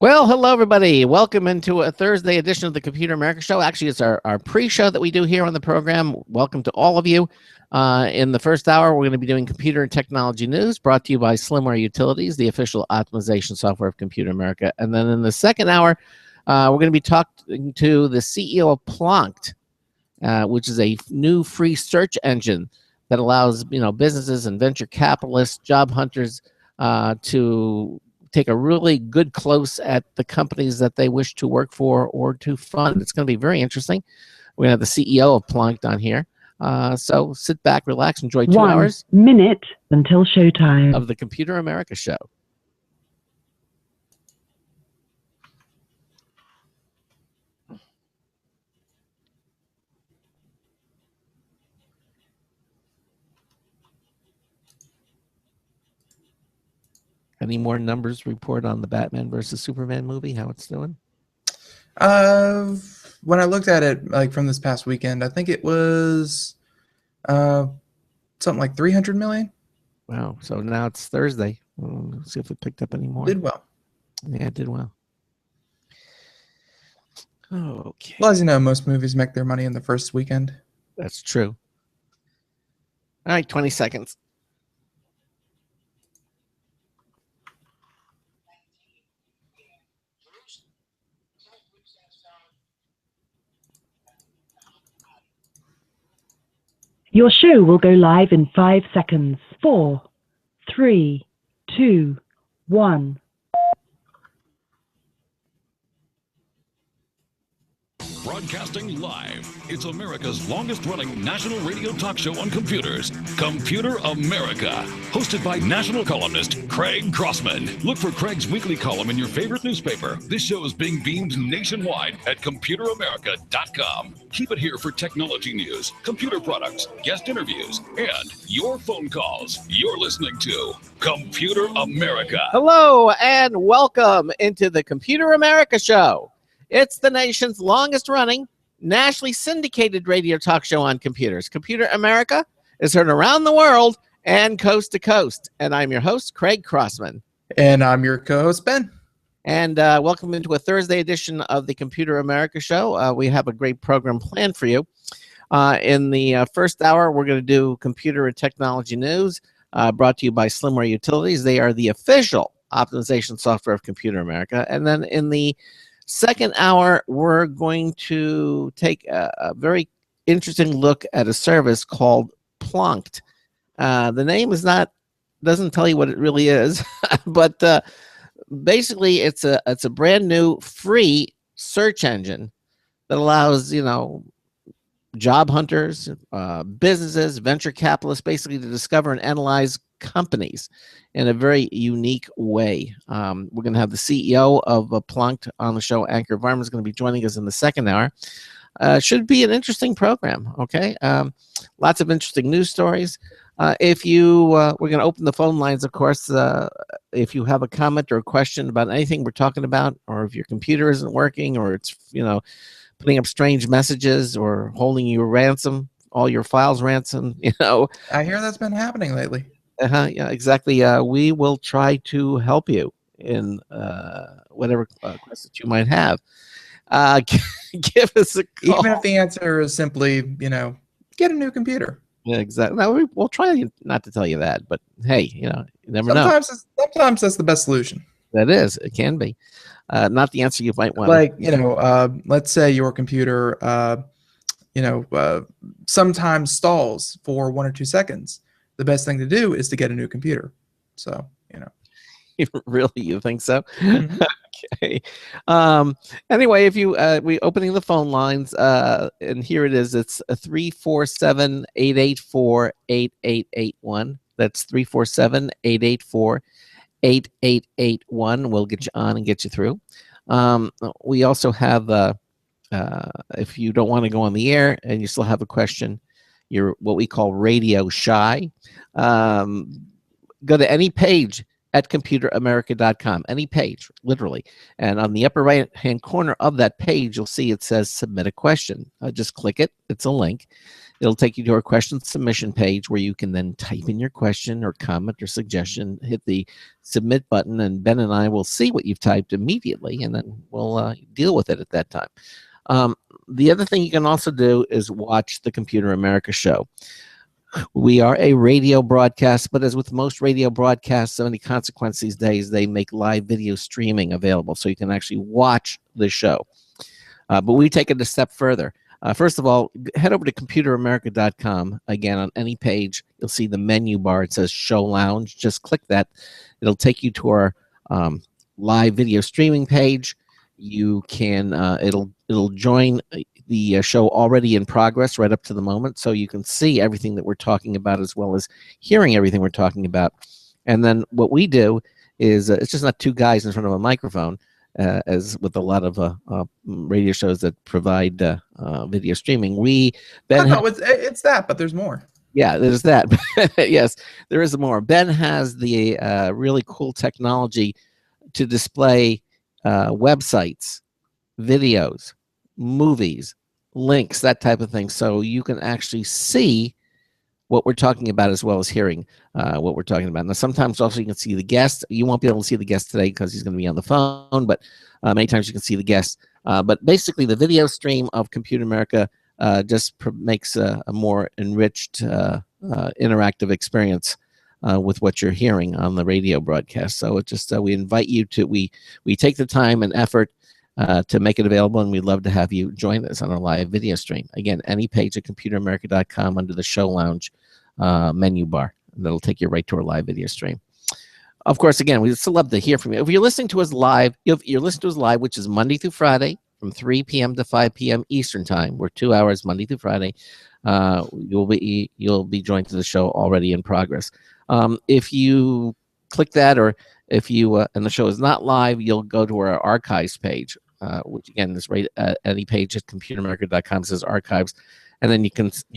Well, hello, everybody. Welcome into a Thursday edition of the Computer America Show. Actually, it's our pre-show that we do here on the program. Welcome to all of you. In the first hour, we're going to be doing computer and technology news brought to you by Slimware Utilities, the official optimization software of Computer America. And then in the second hour, we're going to be talking to the CEO of Plonked, which is a new free search engine that allows businesses and venture capitalists, job hunters to take a really good close at the companies that they wish to work for or to fund. It's going to be very interesting. We have the CEO of Plonked on here. So sit back, relax, enjoy 2 hours. 1 minute until showtime of the Computer America Show. Any more numbers report on the Batman versus Superman movie, how it's doing? When I looked at it like from this past weekend, I think it was something like 300 million. Wow. So now it's Thursday. Let's see if it picked up any more. Did well. Yeah, it did well. Okay. Well, as you know, most movies make their money in the first weekend. That's true. All right, 20 seconds. Your show will go live in 5 seconds. 4, 3, 2, 1. Broadcasting live, it's America's longest-running national radio talk show on computers, Computer America, hosted by national columnist Craig Crossman. Look for Craig's weekly column in your favorite newspaper. This show is being beamed nationwide at ComputerAmerica.com. Keep it here for technology news, computer products, guest interviews, and your phone calls. You're listening to Computer America. Hello, and welcome into the Computer America Show. It's the nation's longest-running, nationally syndicated radio talk show on computers. Computer America is heard around the world and coast to coast. And I'm your host, Craig Crossman. And I'm your co-host, Ben. And welcome into a Thursday edition of the Computer America Show. We have a great program planned for you. In the first hour, we're going to do computer and technology news brought to you by Slimware Utilities. They are the official optimization software of Computer America. And then in the second hour, we're going to take a very interesting look at a service called Plonked. The name doesn't tell you what it really is, but basically it's a brand new free search engine that allows job hunters, businesses, venture capitalists, basically to discover and analyze companies in a very unique way. We're going to have the CEO of Plonked on the show. Anchor Varma is going to be joining us in the second hour. Should be an interesting program. Okay, lots of interesting news stories. If you, we're going to open the phone lines, of course. If you have a comment or a question about anything we're talking about, or if your computer isn't working, or it's putting up strange messages, or holding you ransom, all your files ransom, I hear that's been happening lately. Yeah, exactly. We will try to help you in whatever questions you might have. Give us a call. Even if the answer is simply, get a new computer. Yeah, exactly. No, we'll try not to tell you that, but hey, you never know. Sometimes that's the best solution. That is, it can be. Not the answer you might want. Like, let's say your computer, sometimes stalls for 1 or 2 seconds. The best thing to do is to get a new computer. So, Really, you think so? Mm-hmm. Okay. Anyway, if you we opening the phone lines, and here it is. It's 347-884-8881. That's 347-884-8881. We'll get you on and get you through. We also have, if you don't want to go on the air and you still have a question, you're what we call radio shy. Go to any page at computeramerica.com, any page, literally. And on the upper right-hand corner of that page, you'll see it says submit a question. Just click it. It's a link. It'll take you to our question submission page where you can then type in your question or comment or suggestion, hit the submit button, and Ben and I will see what you've typed immediately, and then we'll deal with it at that time. The other thing you can also do is watch the Computer America show. We are a radio broadcast, but as with most radio broadcasts, so many consequences these days, they make live video streaming available, so you can actually watch the show. But we take it a step further. First of all, head over to computeramerica.com. Again, on any page, you'll see the menu bar. It says Show Lounge. Just click that. It'll take you to our live video streaming page. You can it'll join the show already in progress right up to the moment, so you can see everything that we're talking about as well as hearing everything we're talking about. And then what we do is it's just not two guys in front of a microphone, as with a lot of radio shows that provide video streaming. It's that, but there's more. Yeah, there's that. Yes, there is more. Ben has the really cool technology to display websites, videos, movies, links, that type of thing, so you can actually see what we're talking about as well as hearing what we're talking about. Now, sometimes also you can see the guest. You won't be able to see the guest today because he's going to be on the phone, but many times you can see the guest. But basically, the video stream of Computer America just makes a more enriched, interactive experience with what you're hearing on the radio broadcast. So it just we invite you to we take the time and effort to make it available, and we'd love to have you join us on our live video stream. Again, any page at computeramerica.com under the Show Lounge menu bar. That'll take you right to our live video stream. Of course, again, we'd still love to hear from you. If you're listening to us live, which is Monday through Friday from 3 p.m. to 5 p.m. Eastern Time. We're 2 hours Monday through Friday. You'll be joined to the show already in progress. If you click that, or if you and the show is not live, you'll go to our archives page, which again is right at any page at computeramerica.com. Says archives, and then you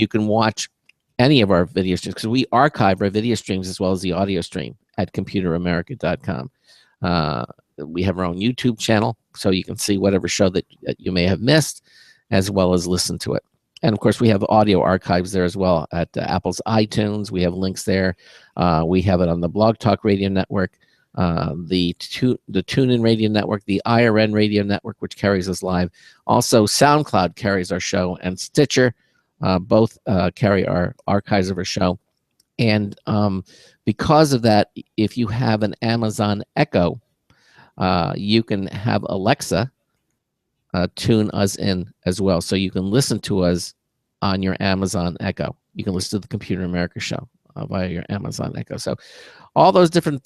can watch any of our video streams, because we archive our video streams as well as the audio stream at computeramerica.com. We have our own YouTube channel, so you can see whatever show that you may have missed, as well as listen to it. And of course, we have audio archives there as well at Apple's iTunes. We have links there. We have it on the Blog Talk Radio Network, the TuneIn Radio Network, the IRN Radio Network, which carries us live. Also, SoundCloud carries our show, and Stitcher both carry our archives of our show. And because of that, if you have an Amazon Echo, you can have Alexa tune us in as well. So you can listen to us on your Amazon Echo. You can listen to the Computer America show via your Amazon Echo. So all those different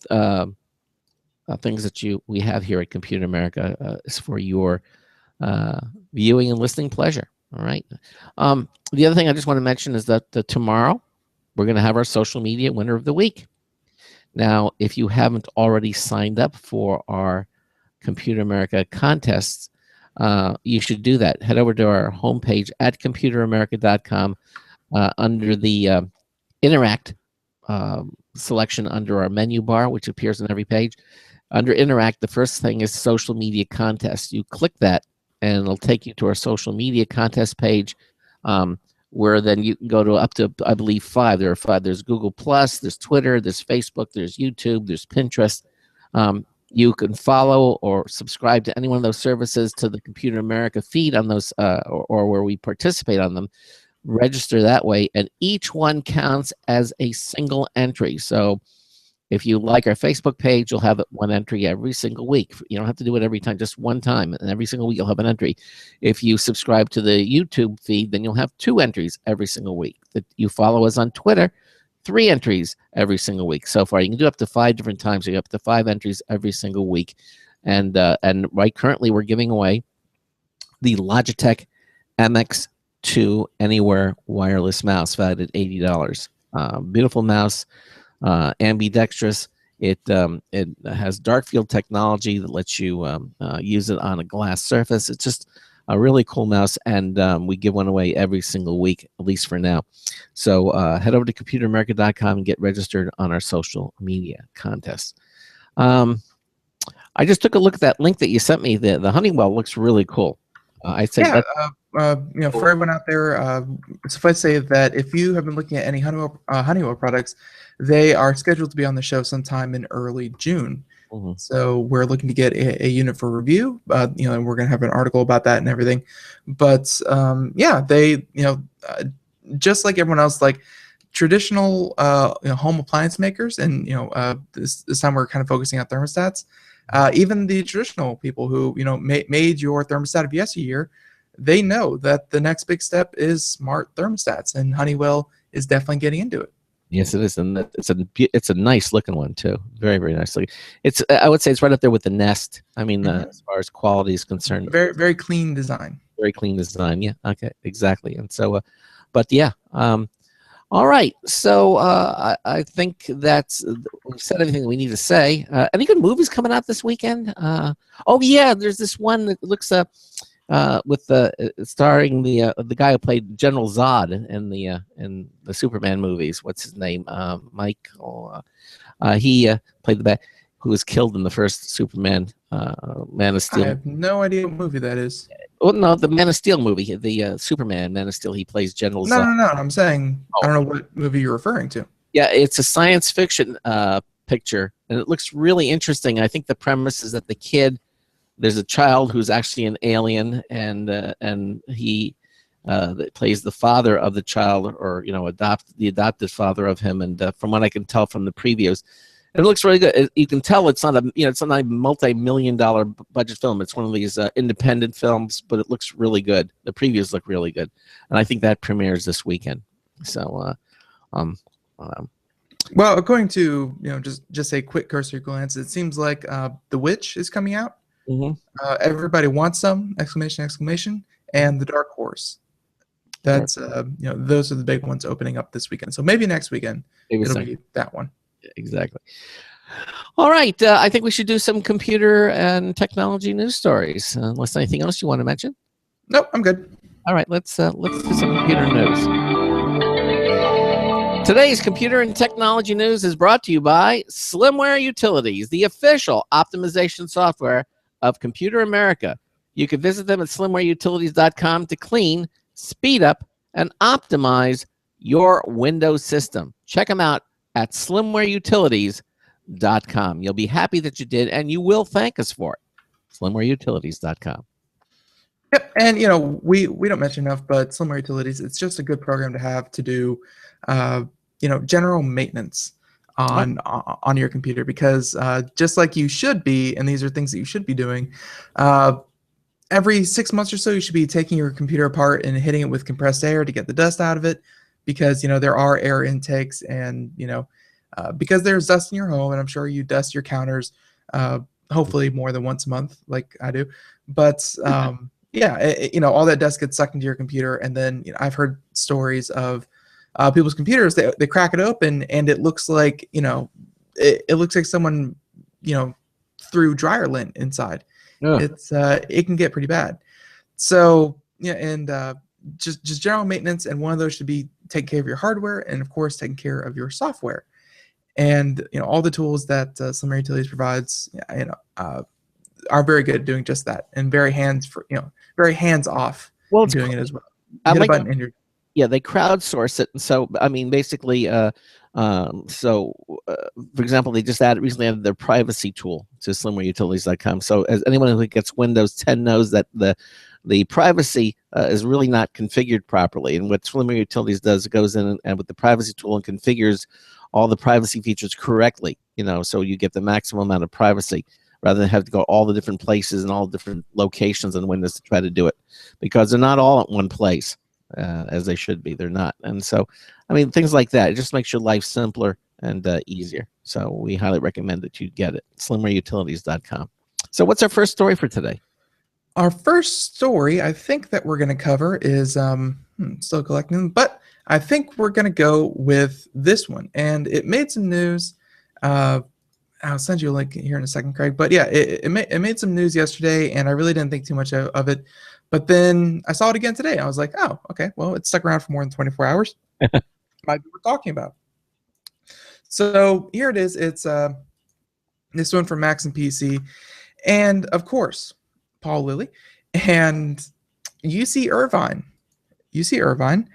things that we have here at Computer America is for your viewing and listening pleasure. All right. The other thing I just want to mention is that tomorrow we're going to have our social media winner of the week. Now, if you haven't already signed up for our Computer America contests, you should do that. Head over to our homepage at computeramerica.com under the Interact selection under our menu bar, which appears on every page. Under Interact, the first thing is Social Media Contest. You click that, and it'll take you to our Social Media Contest page, where then you can go to up to, I believe, 5. There are 5. There's Google+, there's Twitter, there's Facebook, there's YouTube, there's Pinterest. You can follow or subscribe to any one of those services to the Computer America feed on those, or where we participate on them. Register that way, and each one counts as a single entry. So if you like our Facebook page, you'll have one entry every single week. You don't have to do it every time, just one time, and every single week you'll have an entry. If you subscribe to the YouTube feed, then you'll have 2 entries every single week. That you follow us on Twitter, 3 entries every single week. So far, you can do up to 5 different times. So you up to 5 entries every single week. And right currently, we're giving away the Logitech MX2 Anywhere wireless mouse, valued at $80. Beautiful mouse, ambidextrous. It has dark field technology that lets you use it on a glass surface. It's just a really cool mouse, and we give one away every single week, at least for now. So head over to computeramerica.com and get registered on our social media contest. I just took a look at that link that you sent me. The Honeywell looks really cool. I'd say Yeah, that. for everyone out there, suffice to say that if you have been looking at any Honeywell products, they are scheduled to be on the show sometime in early June. Mhm. So we're looking to get a unit for review, and we're going to have an article about that and everything. But yeah, they, just like everyone else, like traditional, home appliance makers, and this time we're kind of focusing on thermostats. Even the traditional people who made your thermostat of yesteryear, they know that the next big step is smart thermostats, and Honeywell is definitely getting into it. Yes, it is, and it's a nice looking one too. Very, very nice looking. I would say it's right up there with the Nest. I mean, as far as quality is concerned, Very, very clean design. very clean design. Yeah, okay, exactly. And so, but yeah, all right. So I think that's we've said everything we need to say. Any good movies coming out this weekend? Oh yeah, there's this one that looks with starring the guy who played General Zod in the Superman movies. What's his name? Michael. He played the guy who was killed in the first Superman, Man of Steel. I have no idea what movie that is. Oh no, the Man of Steel movie, the Superman Man of Steel. He plays General Zod. No. I'm saying I don't know what movie you're referring to. Yeah, it's a science fiction picture, and it looks really interesting. I think the premise is that there's a child who's actually an alien, and he that plays the father of the child, or the adopted father of him. And from what I can tell from the previews, it looks really good. You can tell it's not a multi-million-dollar budget film. It's one of these independent films, but it looks really good. The previews look really good, and I think that premieres this weekend. So, well, according to just a quick cursory glance, it seems like The Witch is coming out. mm-hmm. Everybody wants some! Exclamation! And The Dark Horse. That's those are the big ones opening up this weekend. So maybe next weekend it'll be that one. Exactly. All right. I think we should do some computer and technology news stories. Unless anything else you want to mention? Nope, I'm good. All right. Let's do some computer news. Today's computer and technology news is brought to you by Slimware Utilities, the official optimization software of Computer America. You can visit them at slimwareutilities.com to clean, speed up, and optimize your Windows system. Check them out at slimwareutilities.com. You'll be happy that you did, and you will thank us for it. slimwareutilities.com. Yep, and we don't mention enough, but Slimware Utilities, it's just a good program to have to do general maintenance on your computer, because just like you should be, and these are things that you should be doing, every 6 months or so you should be taking your computer apart and hitting it with compressed air to get the dust out of it, because there are air intakes, and because there's dust in your home, and I'm sure you dust your counters hopefully more than once a month like I do, but yeah, all that dust gets sucked into your computer, and then I've heard stories of people's computers. They crack it open, and it looks like it looks like someone threw dryer lint inside. Yeah. It can get pretty bad. So and just general maintenance, and one of those should be taking care of your hardware, and of course taking care of your software. And all the tools that Slimware Utilities provides, are very good at doing just that, and very hands off. Well, doing it as well. I Hit like a button and you're. Yeah, they crowdsource it, and so I mean, basically, for example, they just recently added their privacy tool to slimwareutilities.com. So, as anyone who gets Windows 10 knows that the privacy is really not configured properly, and what Slimware Utilities does, it goes in and with the privacy tool and configures all the privacy features correctly. So you get the maximum amount of privacy, rather than have to go all the different places and all different locations on Windows to try to do it, because they're not all at one place. As they should be. They're not. And so, I mean, things like that, it just makes your life simpler and easier. So we highly recommend that you get it. slimwareutilities.com. So what's our first story for today? Our first story, I think, that we're going to cover is still collecting them, but I think we're going to go with this one. And it made some news. I'll send you a link here in a second, Craig. But yeah, it made some news yesterday, and I really didn't think too much of it. But then I saw it again today. I was like, oh, okay, well, it stuck around for more than 24 hours. Might be what we're talking about. So here it is. It's This one from Max and PC. And of course, Paul Lilly and UC Irvine. UC Irvine,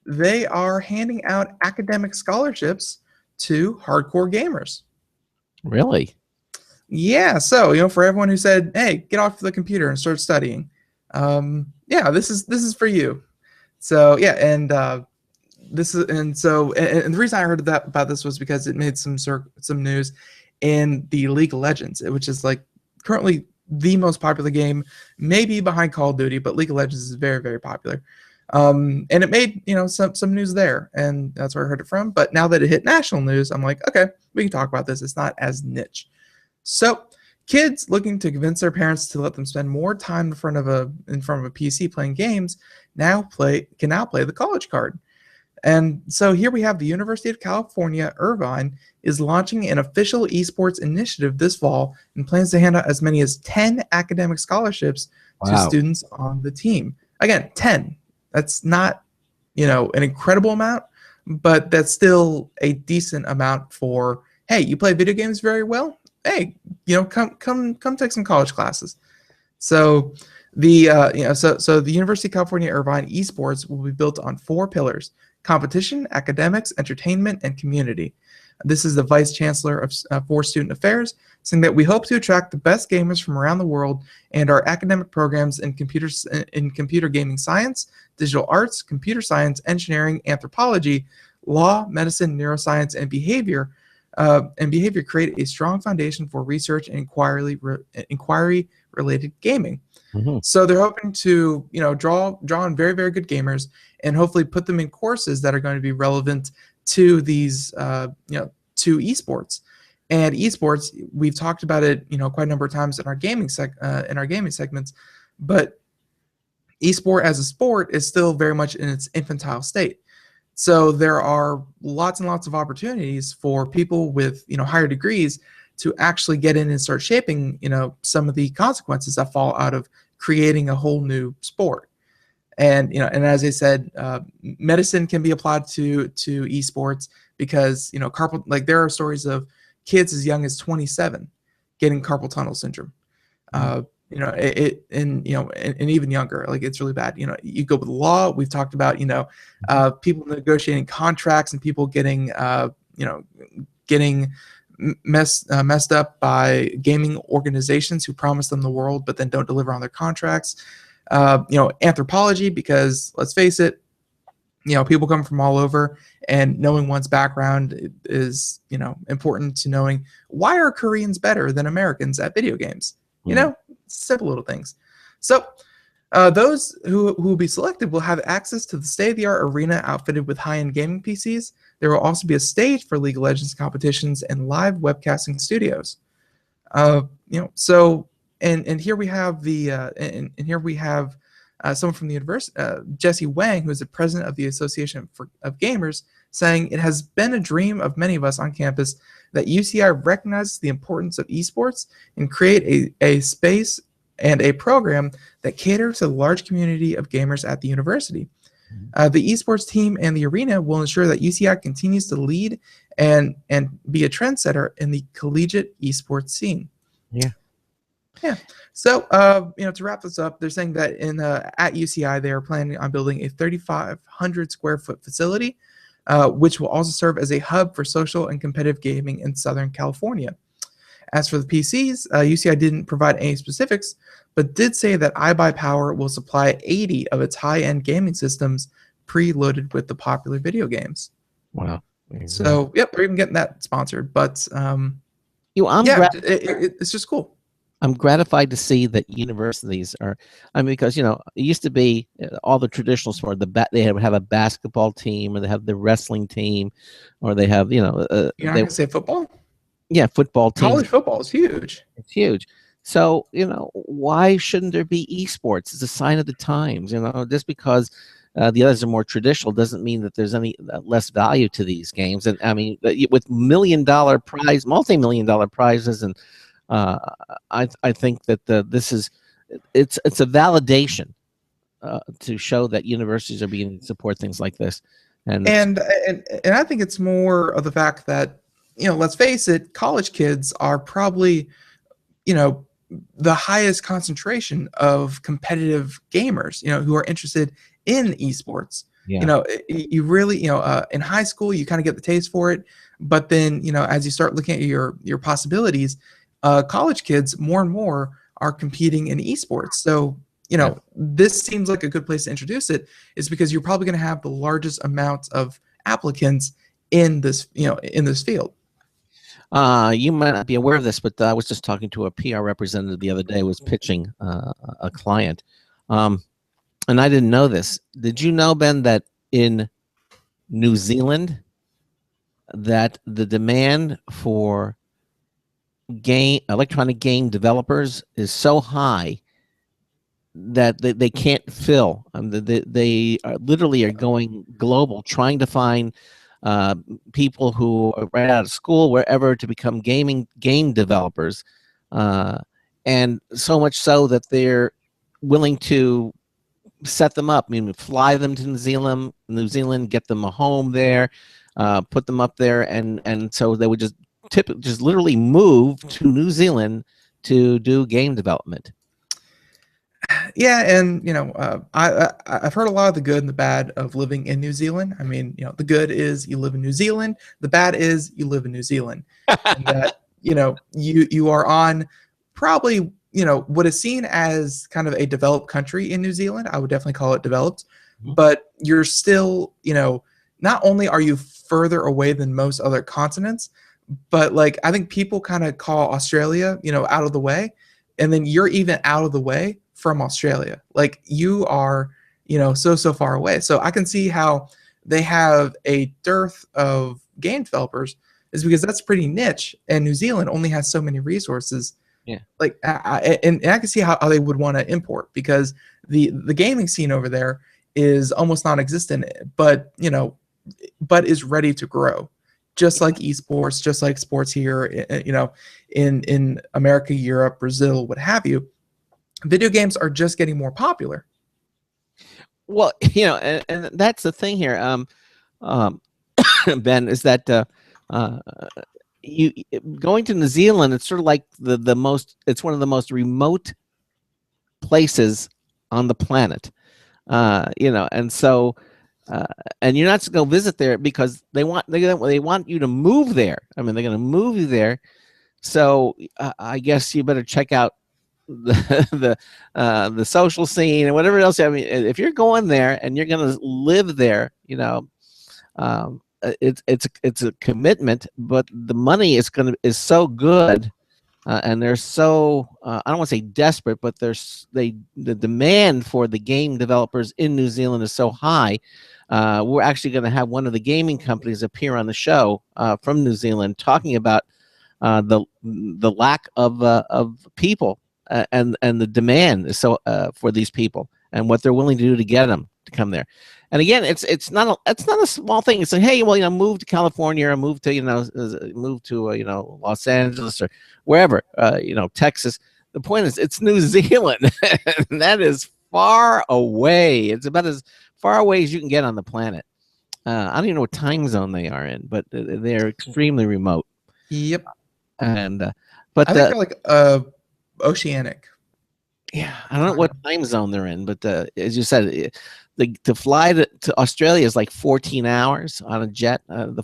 they are handing out academic scholarships to hardcore gamers. Really? Yeah, so for everyone who said, "Hey, get off the computer and start studying," yeah, this is for you. So yeah, and the reason I heard about this was because it made some news in the League of Legends, which is like currently the most popular game, maybe behind Call of Duty, but League of Legends is very, very popular. And it made some news there, and that's where I heard it from. But now that it hit national news, I'm like, okay, we can talk about this. It's not as niche. So kids looking to convince their parents to let them spend more time in front of a PC playing games can now play the college card. And so here we have the University of California, Irvine is launching an official esports initiative this fall and plans to hand out as many as 10 academic scholarships to students on the team. Again, 10. That's not, an incredible amount, but that's still a decent amount for, hey, you play video games very well? Hey, come take some college classes. So the the University of California, Irvine esports will be built on 4 pillars: competition, academics, entertainment, and community. This is the Vice Chancellor for Student Affairs, saying that we hope to attract the best gamers from around the world, and our academic programs in computer gaming science, digital arts, computer science, engineering, anthropology, law, medicine, neuroscience, and behavior create a strong foundation for research and inquiry-related gaming. Mm-hmm. So they're hoping to, draw on very, very good gamers and hopefully put them in courses that are going to be relevant to these, to esports. And esports, we've talked about it, quite a number of times in our gaming segments, but esport as a sport is still very much in its infantile state. So there are lots and lots of opportunities for people with, higher degrees to actually get in and start shaping, some of the consequences that fall out of creating a whole new sport. And, and as I said, medicine can be applied to esports because, there are stories of kids as young as 27 getting carpal tunnel syndrome. And even younger, like it's really bad. You go with law. We've talked about, people negotiating contracts and people getting messed up by gaming organizations who promise them the world but then don't deliver on their contracts. Anthropology, because let's face it, people come from all over, and knowing one's background is, important to knowing why are Koreans better than Americans at video games. Simple little things. So those who will be selected will have access to the state-of-the-art arena outfitted with high-end gaming PCs. There will also be a stage for League of Legends competitions and live webcasting studios. So and here we have someone from the university, Jesse Wang, who is the president of the Association of Gamers, saying it has been a dream of many of us on campus that UCI recognizes the importance of esports and create a space and a program that caters to the large community of gamers at the university. The esports team and the arena will ensure that UCI continues to lead and be a trendsetter in the collegiate esports scene. Yeah. So, to wrap this up, they're saying that at UCI, they are planning on building a 3,500 square foot facility, which will also serve as a hub for social and competitive gaming in Southern California. As for the PCs, UCI didn't provide any specifics, but did say that iBuyPower will supply 80 of its high-end gaming systems preloaded with the popular video games. Wow. So, yep, they're even getting that sponsored. But, it's just cool. I'm gratified to see that universities are, because, it used to be all the traditional sport, they would have a basketball team, or they have the wrestling team, or they have, You're not going to say football? Yeah, football teams. College football is huge. It's huge. So, why shouldn't there be esports? It's a sign of the times, just because the others are more traditional doesn't mean that there's any less value to these games. And with multi-million-dollar prizes, and I think that it's a validation to show that universities are beginning to support things like this. And I think it's more of the fact that let's face it, college kids are probably, the highest concentration of competitive gamers, who are interested in esports. Yeah. You really, in high school, you kind of get the taste for it. But then, as you start looking at your possibilities, college kids more and more are competing in esports. So, this seems like a good place to introduce it, is because you're probably going to have the largest amount of applicants in this, in this field. You might not be aware of this, but I was just talking to a PR representative the other day who was pitching a client. And I didn't know this. Did you know, Ben, that in New Zealand, that the demand for electronic game developers is so high that they can't fill. They literally are going global, trying to find people who are right out of school, wherever, to become game developers, and so much so that they're willing to set them up. I mean, fly them to New Zealand, get them a home there, put them up there, and so they would just literally move to New Zealand to do game development. Yeah, and I've heard a lot of the good and the bad of living in New Zealand. I mean, the good is you live in New Zealand. The bad is you live in New Zealand, and that you are on probably what is seen as kind of a developed country in New Zealand. I would definitely call it developed, but you're still not only are you further away than most other continents, but like I think people kind of call Australia out of the way, and then you're even out of the way from Australia. Like you are, so far away. So I can see how they have a dearth of game developers, is because that's pretty niche, and New Zealand only has so many resources. Yeah. Like, and I can see how they would want to import, because the gaming scene over there is almost non-existent, but but is ready to grow, just like esports, just like sports here, in America, Europe, Brazil, what have you. Video games are just getting more popular. Well, and that's the thing here, Ben, is that you going to New Zealand, it's sort of like it's one of the most remote places on the planet, and so and you're not to go visit there because they want you to move there. I mean, they're going to move you there, so I guess you better check out the social scene and whatever else. I mean, if you're going there and you're going to live there, it's a commitment, but the money is so good, and they're so I don't want to say desperate, but the demand for the game developers in New Zealand is so high. We're actually going to have one of the gaming companies appear on the show from New Zealand, talking about the lack of people, and the demand is so for these people, and what they're willing to do to get them to come there. And again, it's not a small thing. It's like, hey, well, move to California, or move to Los Angeles, or wherever, Texas. The point is, it's New Zealand, and that is far away. It's about as far away as you can get on the planet. I don't even know what time zone they are in, but they're extremely remote. Yep. And but I think they're like oceanic. Yeah, I don't know what time zone they're in, but as you said, to fly to Australia is like 14 hours on a jet. 14 hours.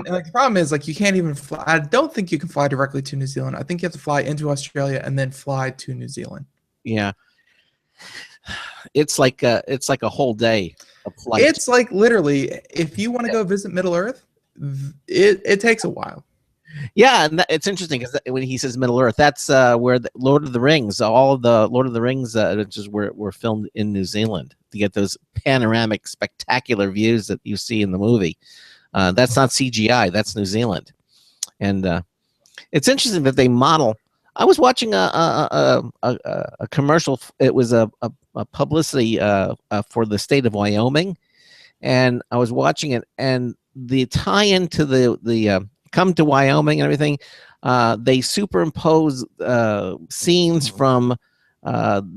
And like the problem is, like, you can't even fly. I don't think you can fly directly to New Zealand. I think you have to fly into Australia and then fly to New Zealand. Yeah, it's like a whole day of flight. It's like literally, if you want to go visit Middle Earth, it takes a while. Yeah, and it's interesting because when he says Middle Earth, that's where the Lord of the Rings, all of the Lord of the Rings adventures were filmed in New Zealand, to get those panoramic, spectacular views that you see in the movie. That's not CGI, that's New Zealand. And it's interesting that they model. I was watching a commercial. It was a publicity for the state of Wyoming, and I was watching it, and the tie-in to the Come to Wyoming and everything, they superimpose scenes from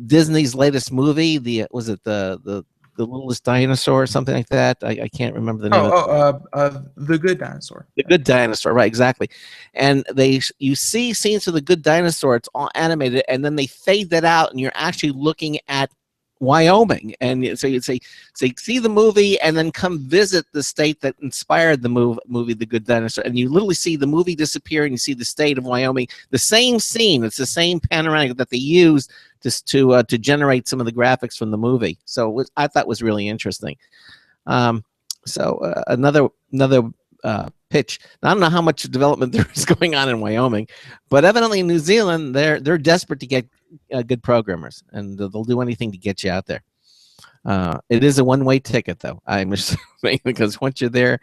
Disney's latest movie. The the littlest dinosaur or something like that. I can't remember the name. The Good Dinosaur. The Good Dinosaur, right? Exactly. And you see scenes of the Good Dinosaur. It's all animated, and then they fade that out, and you're actually looking at Wyoming. And so you'd say, see the movie, and then come visit the state that inspired the movie, The Good Dinosaur. And you literally see the movie disappear, and you see the state of Wyoming. The same scene. It's the same panoramic that they used just to generate some of the graphics from the movie. So I thought was really interesting. Another pitch. Now, I don't know how much development there is going on in Wyoming, but evidently in New Zealand, they're desperate to get good programmers, and they'll do anything to get you out there. It is a one-way ticket, though. I'm assuming, because once you're there,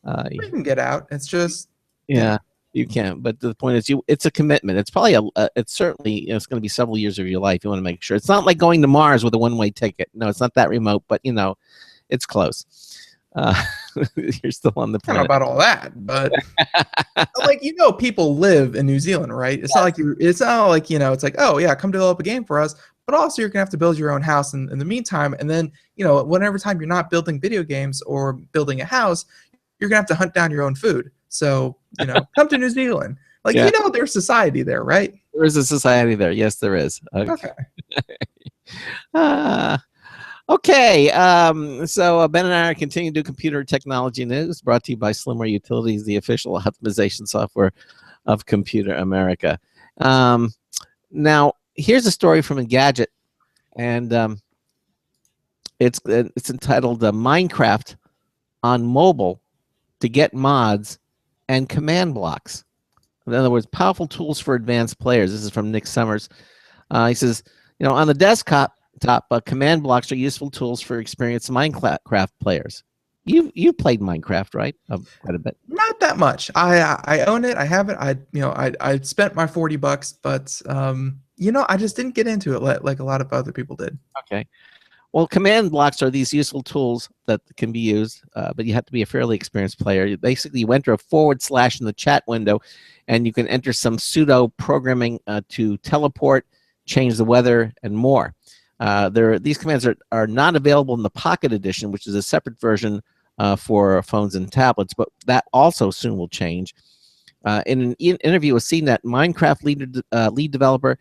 You can get out. It's just you can. But the point is, it's a commitment. It's probably it's certainly it's going to be several years of your life. You want to make sure it's not like going to Mars with a one-way ticket. No, it's not that remote, but it's close. You're still on the planet. I don't know about all that, but people live in New Zealand, right? It's not like it's like, oh yeah, come develop a game for us, but also you're gonna have to build your own house in the meantime, and then whenever time you're not building video games or building a house, you're gonna have to hunt down your own food. So come to New Zealand. There's society there, right? There is a society there. Yes, there is. Okay. Okay, so Ben and I are continuing to do computer technology news, brought to you by Slimware Utilities, the official optimization software of Computer America. Now, here's a story from Engadget, and it's entitled "Minecraft on Mobile to Get Mods and Command Blocks." In other words, powerful tools for advanced players. This is from Nick Summers. He says, on the desktop, command blocks are useful tools for experienced Minecraft players. You played Minecraft, right? Quite a bit. Not that much. I own it. I have it. I spent my $40, but I just didn't get into it like a lot of other people did. Okay. Well, command blocks are these useful tools that can be used, but you have to be a fairly experienced player. You enter a / in the chat window, and you can enter some pseudo programming to teleport, change the weather, and more. These commands are not available in the Pocket Edition, which is a separate version for phones and tablets, but that also soon will change. In an interview with CNET, Minecraft lead developer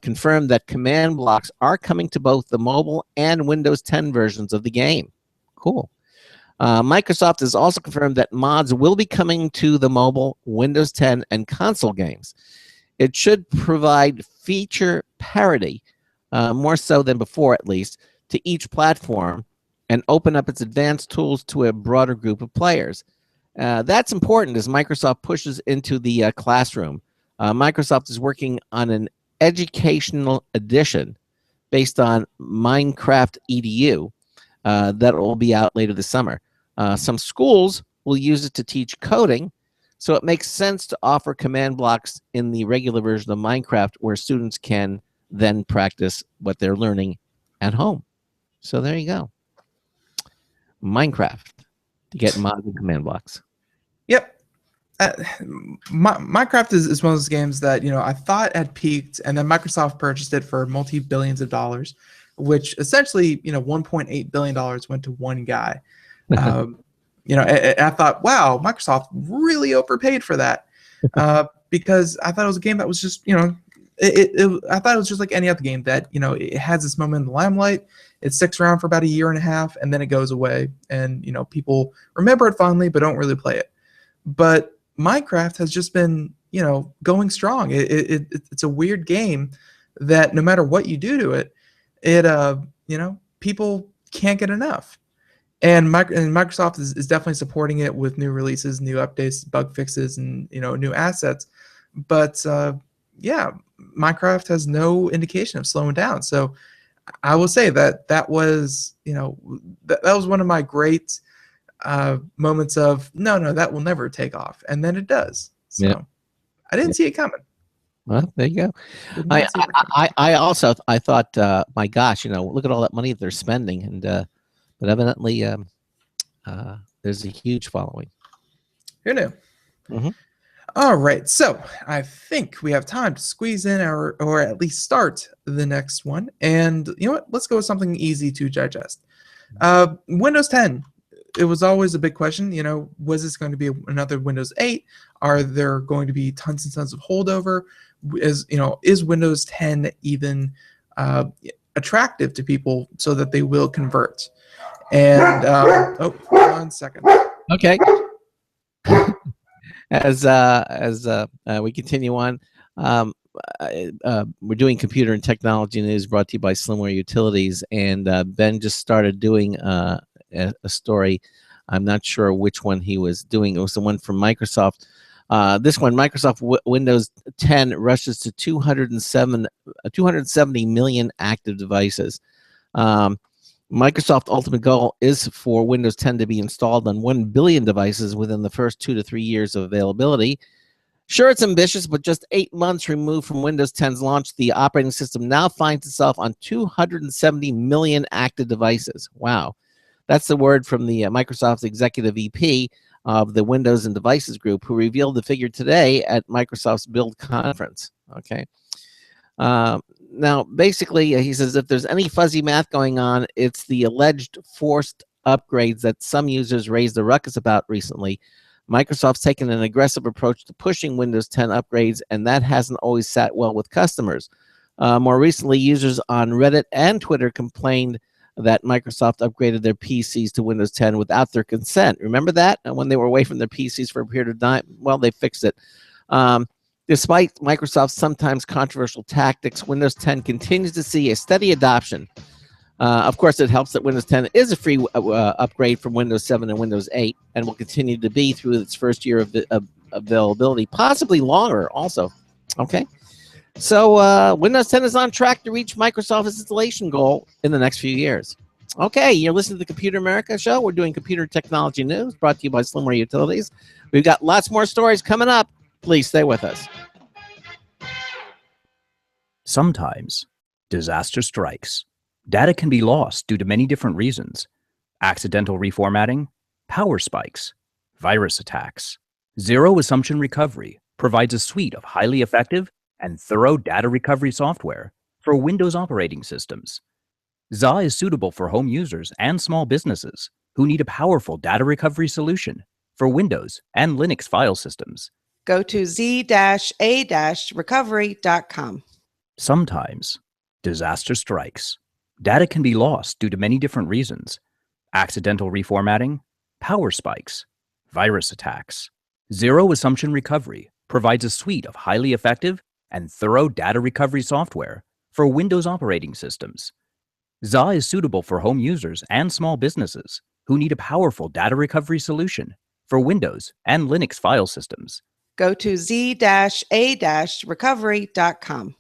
confirmed that command blocks are coming to both the mobile and Windows 10 versions of the game. Cool. Microsoft has also confirmed that mods will be coming to the mobile, Windows 10, and console games. It should provide feature parity, more so than before at least, to each platform, and open up its advanced tools to a broader group of players. That's important as Microsoft pushes into the classroom. Microsoft is working on an educational edition based on Minecraft EDU that will be out later this summer. Some schools will use it to teach coding, so it makes sense to offer command blocks in the regular version of Minecraft where students can then practice what they're learning at home. So there you go. Minecraft to get mods and command blocks. Yep. Minecraft is one of those games that I thought had peaked, and then Microsoft purchased it for multi-billions of dollars, which essentially $1.8 billion went to one guy. And I thought, wow, Microsoft really overpaid for that, because I thought it was a game that was just I thought it was just like any other game that it has its moment in the limelight. It sticks around for about a year and a half, and then it goes away, and people remember it fondly but don't really play it. But Minecraft has just been going strong. It's a weird game that no matter what you do to it, people can't get enough. And Microsoft is definitely supporting it with new releases, new updates, bug fixes, and new assets. But yeah, Minecraft has no indication of slowing down. So I will say that was that was one of my great moments of no, that will never take off, and then it does. So yeah. I didn't see it coming. Well, there you go. I also thought, my gosh, look at all that money that they're spending, and but evidently there's a huge following. Who knew? Mm-hmm. All right, so I think we have time to squeeze in or at least start the next one. And you know what? Let's go with something easy to digest. Windows 10. It was always a big question. You know, was this going to be another Windows 8? Are there going to be tons and tons of holdover? Is Windows 10 even attractive to people so that they will convert? And hold on a second. Okay. As we continue on, we're doing computer and technology news brought to you by Slimware Utilities, and Ben just started doing a story. I'm not sure which one he was doing. It was the one from Microsoft. This one, Microsoft Windows 10 rushes to 270 million active devices. Microsoft's ultimate goal is for Windows 10 to be installed on 1 billion devices within the first 2 to 3 years of availability. Sure, it's ambitious, but just 8 months removed from Windows 10's launch, the operating system now finds itself on 270 million active devices. Wow. That's the word from the Microsoft's executive VP of the Windows and Devices Group, who revealed the figure today at Microsoft's Build conference. Okay. Now, basically, he says if there's any fuzzy math going on, it's the alleged forced upgrades that some users raised a ruckus about recently. Microsoft's taken an aggressive approach to pushing Windows 10 upgrades, and that hasn't always sat well with customers. More recently, users on Reddit and Twitter complained that Microsoft upgraded their PCs to Windows 10 without their consent. Remember that? And when they were away from their PCs for a period of time? Well, they fixed it. Despite Microsoft's sometimes controversial tactics, Windows 10 continues to see a steady adoption. Of course, it helps that Windows 10 is a free upgrade from Windows 7 and Windows 8 and will continue to be through its first year of availability, possibly longer also. Okay. So Windows 10 is on track to reach Microsoft's installation goal in the next few years. Okay, you're listening to the Computer America Show. We're doing computer technology news brought to you by Slimware Utilities. We've got lots more stories coming up. Please stay with us. Sometimes disaster strikes. Data can be lost due to many different reasons. Accidental reformatting, power spikes, virus attacks. Zero Assumption Recovery provides a suite of highly effective and thorough data recovery software for Windows operating systems. ZA is suitable for home users and small businesses who need a powerful data recovery solution for Windows and Linux file systems. Go to z-a-recovery.com. Sometimes disaster strikes. Data can be lost due to many different reasons. Accidental reformatting, power spikes, virus attacks. Zero Assumption Recovery provides a suite of highly effective and thorough data recovery software for Windows operating systems. ZA is suitable for home users and small businesses who need a powerful data recovery solution for Windows and Linux file systems. Go to z-a-recovery.com.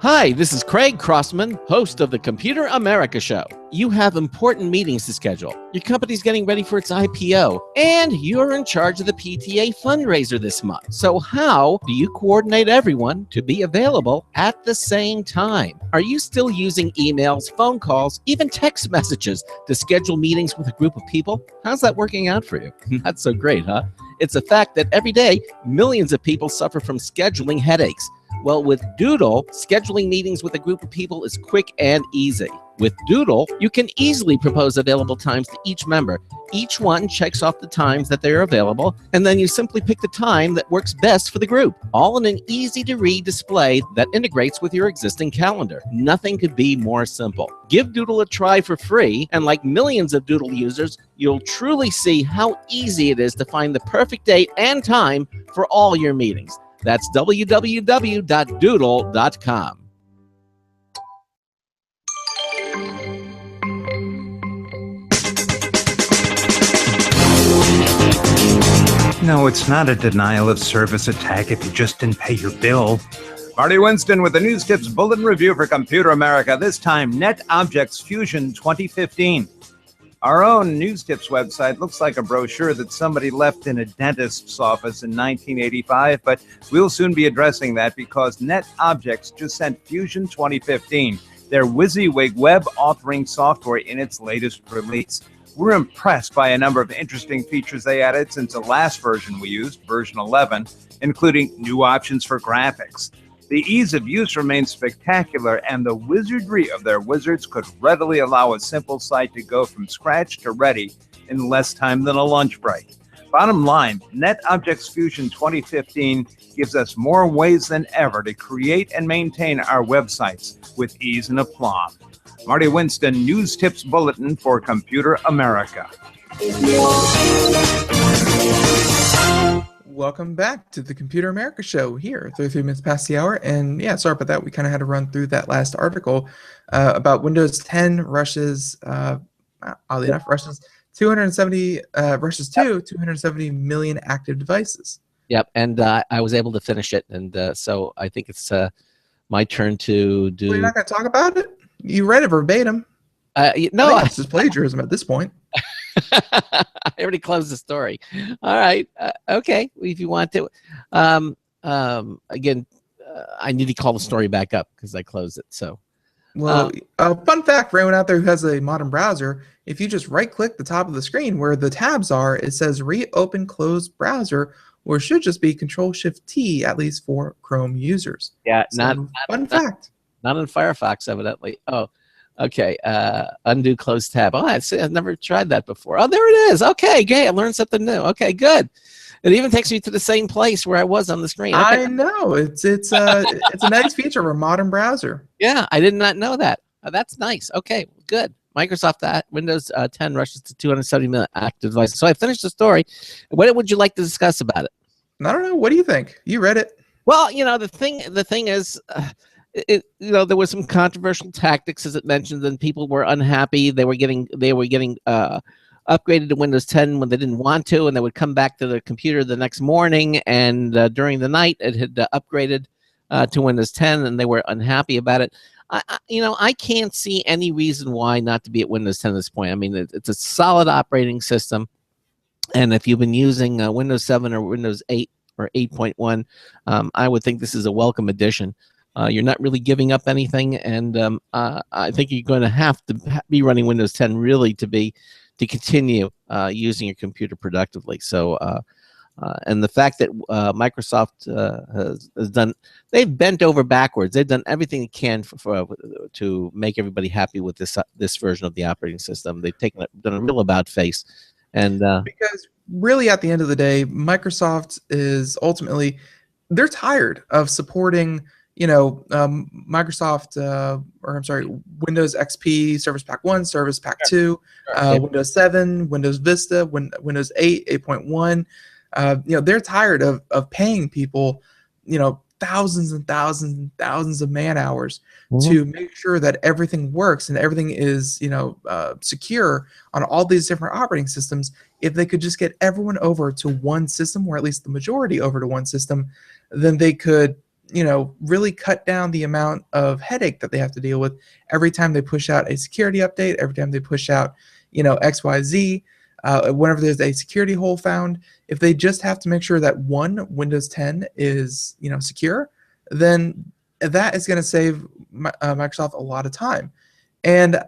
Hi, this is Craig Crossman, host of the Computer America Show. You have important meetings to schedule. Your company's getting ready for its IPO, and you're in charge of the PTA fundraiser this month. So how do you coordinate everyone to be available at the same time? Are you still using emails, phone calls, even text messages to schedule meetings with a group of people? How's that working out for you? Not so great, huh? It's a fact that every day, millions of people suffer from scheduling headaches. Well, with Doodle, scheduling meetings with a group of people is quick and easy. With Doodle, you can easily propose available times to each member. Each one checks off the times that they are available, and then you simply pick the time that works best for the group, all in an easy-to-read display that integrates with your existing calendar. Nothing could be more simple. Give Doodle a try for free, and like millions of Doodle users, you'll truly see how easy it is to find the perfect date and time for all your meetings. That's www.doodle.com. No, it's not a denial of service attack if you just didn't pay your bill. Marty Winston with the News Tips Bulletin Review for Computer America, this time NetObjects Fusion 2015. Our own News Tips website looks like a brochure that somebody left in a dentist's office in 1985, but we'll soon be addressing that because NetObjects just sent Fusion 2015, their WYSIWYG web authoring software, in its latest release. We're impressed by a number of interesting features they added since the last version we used, version 11, including new options for graphics. The ease of use remains spectacular, and the wizardry of their wizards could readily allow a simple site to go from scratch to ready in less time than a lunch break. Bottom line, NetObjects Fusion 2015 gives us more ways than ever to create and maintain our websites with ease and aplomb. Marty Winston, News Tips Bulletin for Computer America. Welcome back to the Computer America Show here, 33 minutes past the hour. And yeah, sorry about that. We kind of had to run through that last article about Windows 10 rushes, oddly enough, rushes 270 million active devices. Yep, and I was able to finish it, and so I think it's my turn to do. Well, you're not going to talk about it? You read it verbatim. No, it's just plagiarism at this point. I already closed the story. All right. Okay. If you want to. Again, I need to call the story back up because I closed it. So, well, fun fact for anyone out there who has a modern browser, if you just right-click the top of the screen where the tabs are, it says reopen closed browser, or it should just be Control-Shift-T, at least for Chrome users. Yeah, so, fun fact. Not in Firefox, evidently. Oh. Okay, undo close tab. Oh, I've never tried that before. Oh, there it is. Okay, great. I learned something new. Okay, good. It even takes me to the same place where I was on the screen. Okay. I know. It's a nice feature of a modern browser. Yeah, I did not know that. That's nice. Okay, good. Microsoft Windows 10 rushes to 270 million active devices. So I finished the story. What would you like to discuss about it? I don't know. What do you think? You read it. Well, the thing is. There was some controversial tactics, as it mentioned, and people were unhappy. They were getting upgraded to Windows 10 when they didn't want to, and they would come back to the computer the next morning, and during the night it had upgraded to Windows 10, and they were unhappy about it. I can't see any reason why not to be at Windows 10 at this point. I mean, it's a solid operating system, and if you've been using Windows 7 or Windows 8 or 8.1, I would think this is a welcome addition. You're not really giving up anything, and I think you're going to have to be running Windows 10 really to continue using your computer productively. So, and the fact that Microsoft has done, they've bent over backwards. They've done everything they can to make everybody happy with this version of the operating system. They've done a real about face, and because really at the end of the day, Microsoft is ultimately they're tired of supporting. Microsoft, Windows XP, Service Pack 1, Service Pack 2, Windows 7, Windows Vista, Windows 8, 8.1. They're tired of paying people, thousands and thousands and thousands of man hours to make sure that everything works and everything is, secure on all these different operating systems. If they could just get everyone over to one system, or at least the majority over to one system, then they could really cut down the amount of headache that they have to deal with every time they push out a security update, every time they push out, XYZ, whenever there's a security hole found. If they just have to make sure that one Windows 10 is, secure, then that is going to save Microsoft a lot of time. And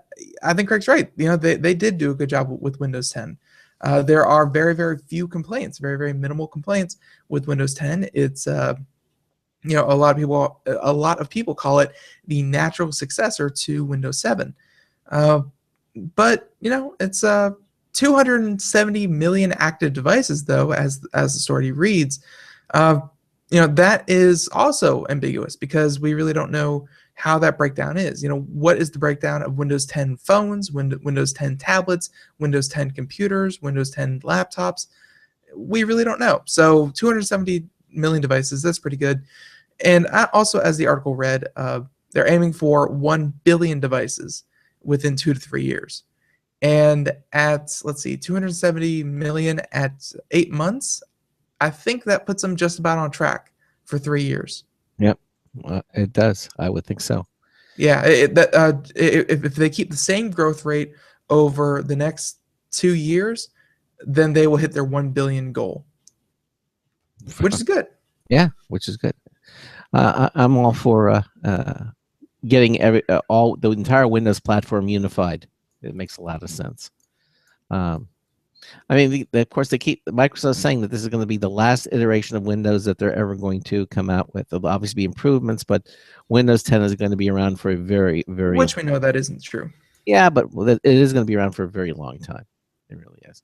I think Craig's right. They did do a good job with Windows 10. There are very, very few complaints, very, very minimal complaints with Windows 10. It's a lot of people call it the natural successor to Windows 7. But it's 270 million active devices, though, as the story reads. That is also ambiguous because we really don't know how that breakdown is. What is the breakdown of Windows 10 phones, Windows 10 tablets, Windows 10 computers, Windows 10 laptops? We really don't know. So 270 million devices, that's pretty good. And also, as the article read, they're aiming for 1 billion devices within 2 to 3 years. And at, 270 million at 8 months, I think that puts them just about on track for 3 years. Yep, it does. I would think so. Yeah, if they keep the same growth rate over the next 2 years, then they will hit their 1 billion goal, which is good. Yeah, which is good. I'm all for getting the entire Windows platform unified. It makes a lot of sense. Um, I mean, of course, Microsoft saying that this is going to be the last iteration of Windows that they're ever going to come out with. There'll obviously be improvements, but Windows 10 is going to be around for a very, very. Which we know that isn't true. Yeah, but it is going to be around for a very long time. It really is.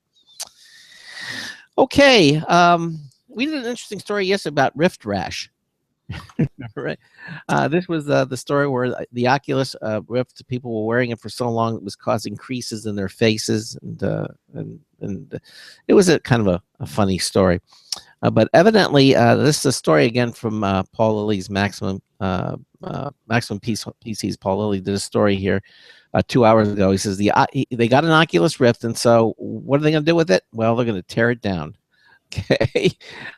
Okay, we did an interesting story yesterday about Rift Rash. Right. This was the story where the Oculus Rift, people were wearing it for so long it was causing creases in their faces, and it was a kind of a funny story. But evidently, this is a story again from Paul Lilly's Maximum PCs. Paul Lilly did a story here 2 hours ago. He says they got an Oculus Rift, and so what are they going to do with it? Well, they're going to tear it down. Okay,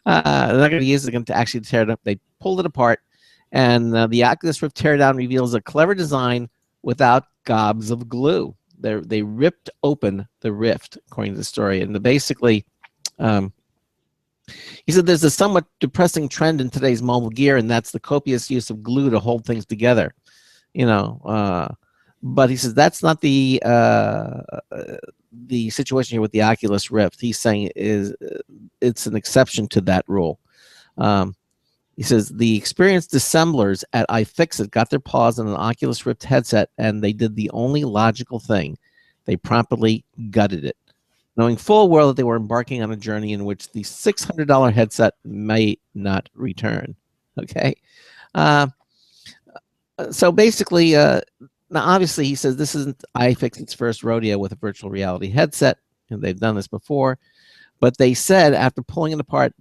they're not going to use it. They're going to actually tear it up. They pulled it apart, and the Oculus Rift teardown reveals a clever design without gobs of glue. They ripped open the Rift, according to the story, and basically, he said there's a somewhat depressing trend in today's mobile gear, and that's the copious use of glue to hold things together. But he says that's not the situation here with the Oculus Rift. He's saying it's an exception to that rule. He says the experienced assemblers at iFixit got their paws on an Oculus Rift headset, and they did the only logical thing. They promptly gutted it, knowing full well that they were embarking on a journey in which the $600 headset may not return. Okay. So basically, now, obviously, he says this isn't iFixit's first rodeo with a virtual reality headset, and they've done this before. But they said after pulling it apart,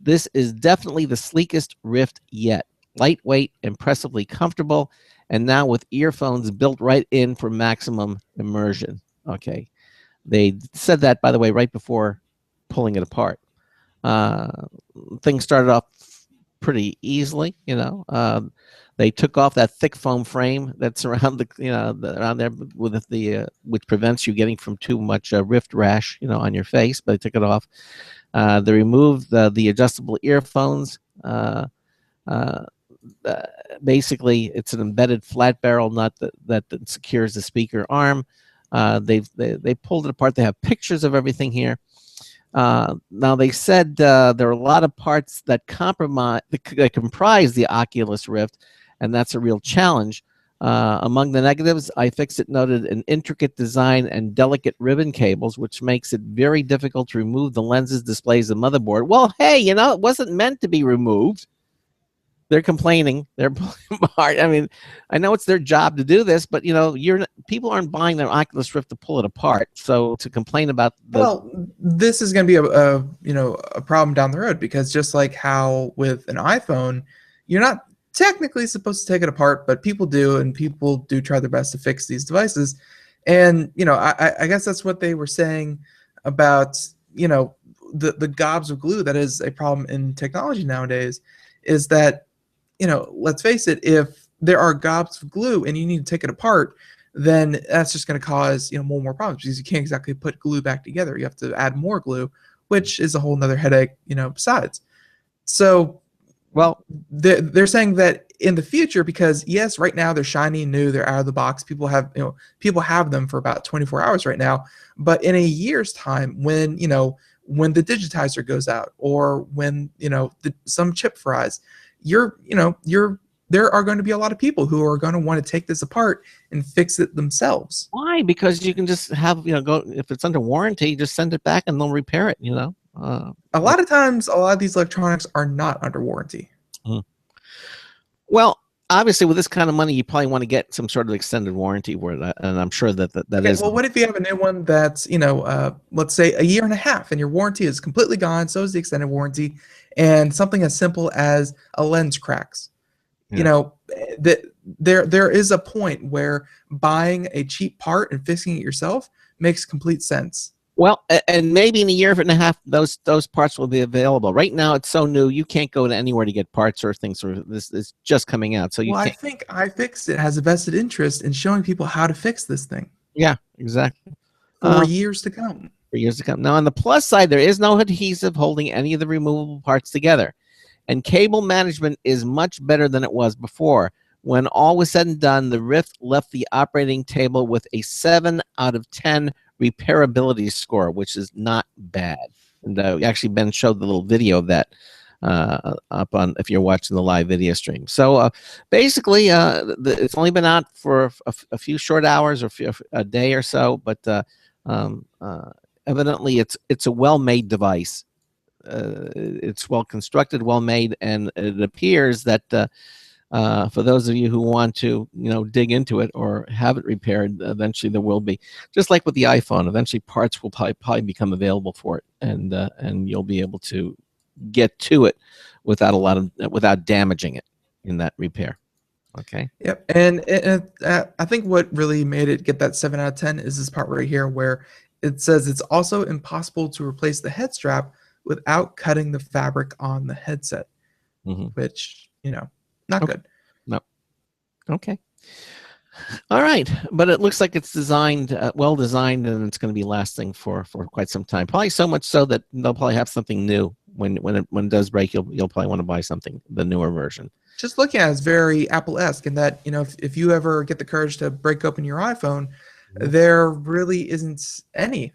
this is definitely the sleekest Rift yet. Lightweight, impressively comfortable, and now with earphones built right in for maximum immersion. Okay. They said that, by the way, right before pulling it apart. Things started off pretty easily, They took off that thick foam frame that's around around there with which prevents you getting from too much Rift rash, on your face. But they took it off. They removed the adjustable earphones. Basically, it's an embedded flat barrel nut that secures the speaker arm. They pulled it apart. They have pictures of everything here. Now they said there are a lot of parts that comprise the Oculus Rift, and that's a real challenge. Among the negatives, iFixit noted an intricate design and delicate ribbon cables, which makes it very difficult to remove the lenses, displays, and motherboard. Well, hey, it wasn't meant to be removed. They're complaining. They're pulling apart. I mean, I know it's their job to do this, but people aren't buying their Oculus Rift to pull it apart. So to complain about this is going to be a problem down the road, because just like how with an iPhone, you're not technically supposed to take it apart, but people do, and people do try their best to fix these devices. And I guess that's what they were saying about the gobs of glue that is a problem in technology nowadays. Is that let's face it, if there are gobs of glue and you need to take it apart, then that's just going to cause more and more problems, because you can't exactly put glue back together. You have to add more glue, which is a whole nother headache besides. So well, they're saying that in the future, because yes, right now they're shiny and new, they're out of the box, people have them for about 24 hours right now, but in a year's time, when the digitizer goes out, or when some chip fries, there are going to be a lot of people who are going to want to take this apart and fix it themselves. Why? Because you can just have go, if it's under warranty, just send it back and they'll repair it. A lot of times, a lot of these electronics are not under warranty. Well, obviously, with this kind of money, you probably want to get some sort of extended warranty for it, and I'm sure that is. Well, what if you have a new one that's let's say a year and a half, and your warranty is completely gone, so is the extended warranty, and something as simple as a lens cracks. Yeah. There is a point where buying a cheap part and fixing it yourself makes complete sense. Well, and maybe in a year and a half, those parts will be available. Right now, it's so new, you can't go to anywhere to get parts or things. Or this is just coming out, so you. Well, I think iFixit has a vested interest in showing people how to fix this thing. Yeah, exactly. For years to come. For years to come. Now, on the plus side, there is no adhesive holding any of the removable parts together, and cable management is much better than it was before. When all was said and done, the Rift left the operating table with a 7 out of 10 repairability score, which is not bad. And actually, Ben showed the little video of that up on, if you're watching the live video stream. So basically, it's only been out for a few short hours or a day or so, but evidently it's a well-made device. It's well constructed, well made, and it appears that for those of you who want to, dig into it or have it repaired, eventually there will be, just like with the iPhone. Eventually, parts will probably become available for it, and you'll be able to get to it without damaging it in that repair. Okay. Yep. And I think what really made it get that 7 out of 10 is this part right here where it says it's also impossible to replace the head strap without cutting the fabric on the headset, which, not good. No. Okay. All right. But it looks like it's designed, well designed, and it's going to be lasting for quite some time. Probably so much so that they'll probably have something new. When it does break, you'll probably want to buy the newer version. Just looking at it, it's very Apple-esque in that, if you ever get the courage to break open your iPhone, there really isn't any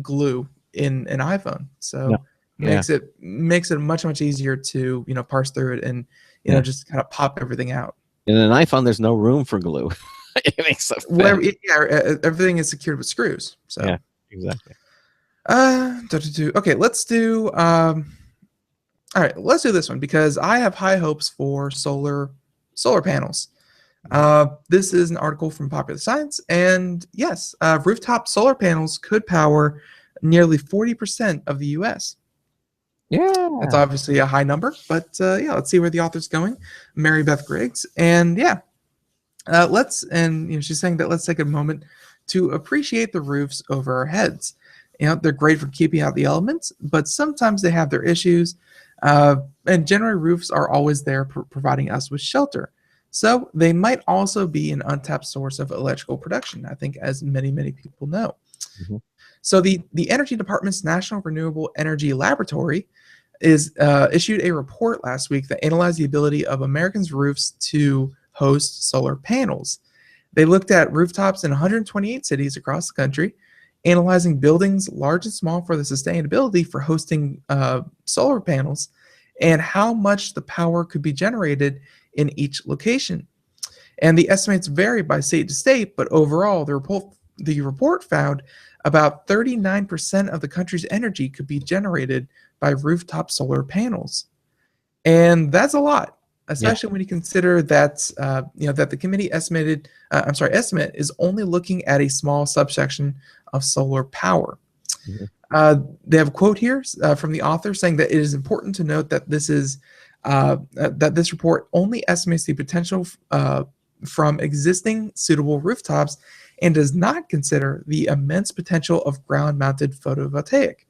glue in an iPhone, so makes it much easier to parse through it and just kind of pop everything out. In an iPhone, there's no room for glue. It makes everything is secured with screws. So yeah, exactly. Okay, let's do all right, let's do this one because I have high hopes for solar panels. This is an article from Popular Science, and yes, rooftop solar panels could power nearly 40% of the U.S. Yeah, that's obviously a high number, but let's see where the author's going, Mary Beth Griggs, and she's saying that let's take a moment to appreciate the roofs over our heads. They're great for keeping out the elements, but sometimes they have their issues, and generally roofs are always there providing us with shelter. So they might also be an untapped source of electrical production, I think, as many people know. So the Energy Department's National Renewable Energy Laboratory issued a report last week that analyzed the ability of Americans' roofs to host solar panels. They looked at rooftops in 128 cities across the country, analyzing buildings large and small for the sustainability for hosting solar panels and how much the power could be generated in each location. And the estimates vary by state to state, but overall, the report found about 39% of the country's energy could be generated by rooftop solar panels. And that's a lot, especially when you consider that that the committee estimate is only looking at a small subsection of solar power. They have a quote here from the author saying that it is important to note that this report only estimates the potential from existing suitable rooftops and does not consider the immense potential of ground-mounted photovoltaic.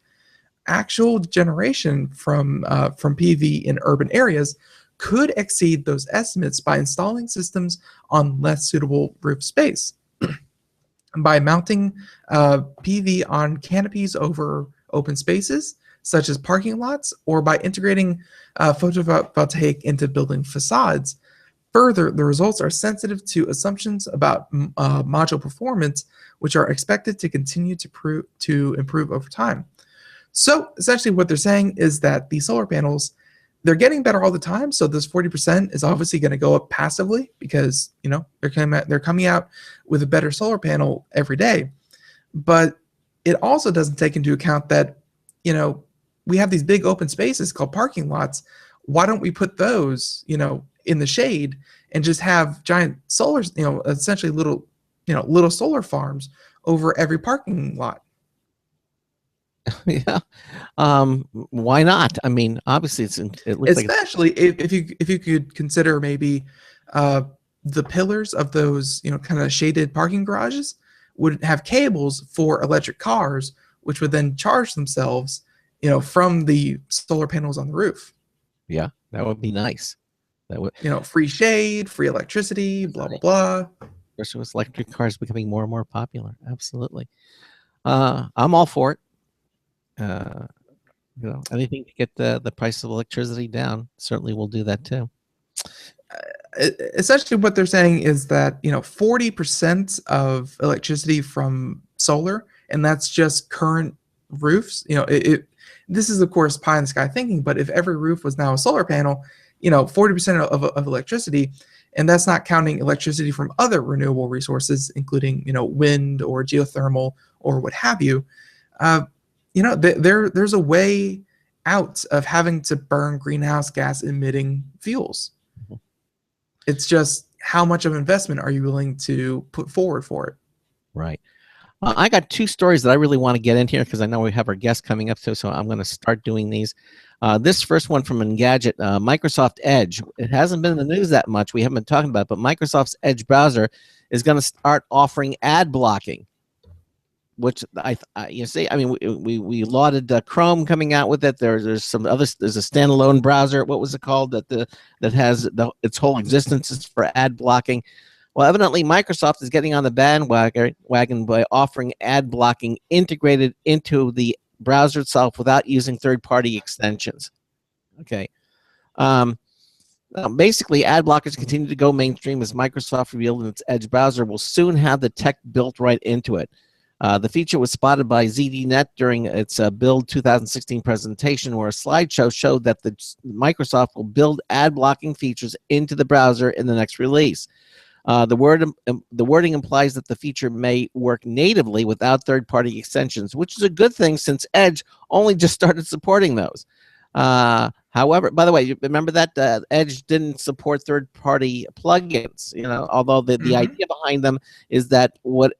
Actual generation from PV in urban areas could exceed those estimates by installing systems on less suitable roof space. By mounting PV on canopies over open spaces, such as parking lots, or by integrating photovoltaic into building facades. Further, the results are sensitive to assumptions about module performance, which are expected to continue to improve over time. So essentially what they're saying is that the solar panels, they're getting better all the time. So this 40% is obviously going to go up passively because, they're coming out with a better solar panel every day. But it also doesn't take into account that, we have these big open spaces called parking lots. Why don't we put those, in the shade and just have giant solar, essentially little solar farms over every parking lot? Yeah. Why not? I mean, obviously it looks especially if you could consider maybe the pillars of those, kind of shaded parking garages would have cables for electric cars, which would then charge themselves, from the solar panels on the roof. Yeah, that would be nice. That would, free shade, free electricity, blah, blah, blah. Especially with electric cars becoming more and more popular. Absolutely. I'm all for it. Anything to get the price of electricity down, certainly we'll do that too. Essentially what they're saying is that 40% of electricity from solar, and that's just current roofs. This is of course pie in the sky thinking, but if every roof was now a solar panel, 40% of electricity, and that's not counting electricity from other renewable resources, including wind or geothermal or what have you. There's a way out of having to burn greenhouse gas emitting fuels. It's just how much of an investment are you willing to put forward for it? Right. I got two stories that I really want to get in here because I know we have our guests coming up too, so I'm going to start doing these. This first one from Engadget, Microsoft Edge. It hasn't been in the news that much. We haven't been talking about it, but Microsoft's Edge browser is going to start offering ad blocking, which we lauded Chrome coming out with it. There's some others. There's a standalone browser. What was it called that has its whole existence is for ad blocking? Well, evidently Microsoft is getting on the bandwagon by offering ad blocking integrated into the browser itself without using third-party extensions. Okay. Basically, ad blockers continue to go mainstream as Microsoft revealed in its Edge browser will soon have the tech built right into it. The feature was spotted by ZDNet during its Build 2016 presentation, where a slideshow showed that Microsoft will build ad blocking features into the browser in the next release. The wording implies that the feature may work natively without third-party extensions, which is a good thing since Edge only just started supporting those. However, by the way, you remember that Edge didn't support third-party plugins. Although the idea behind them is that when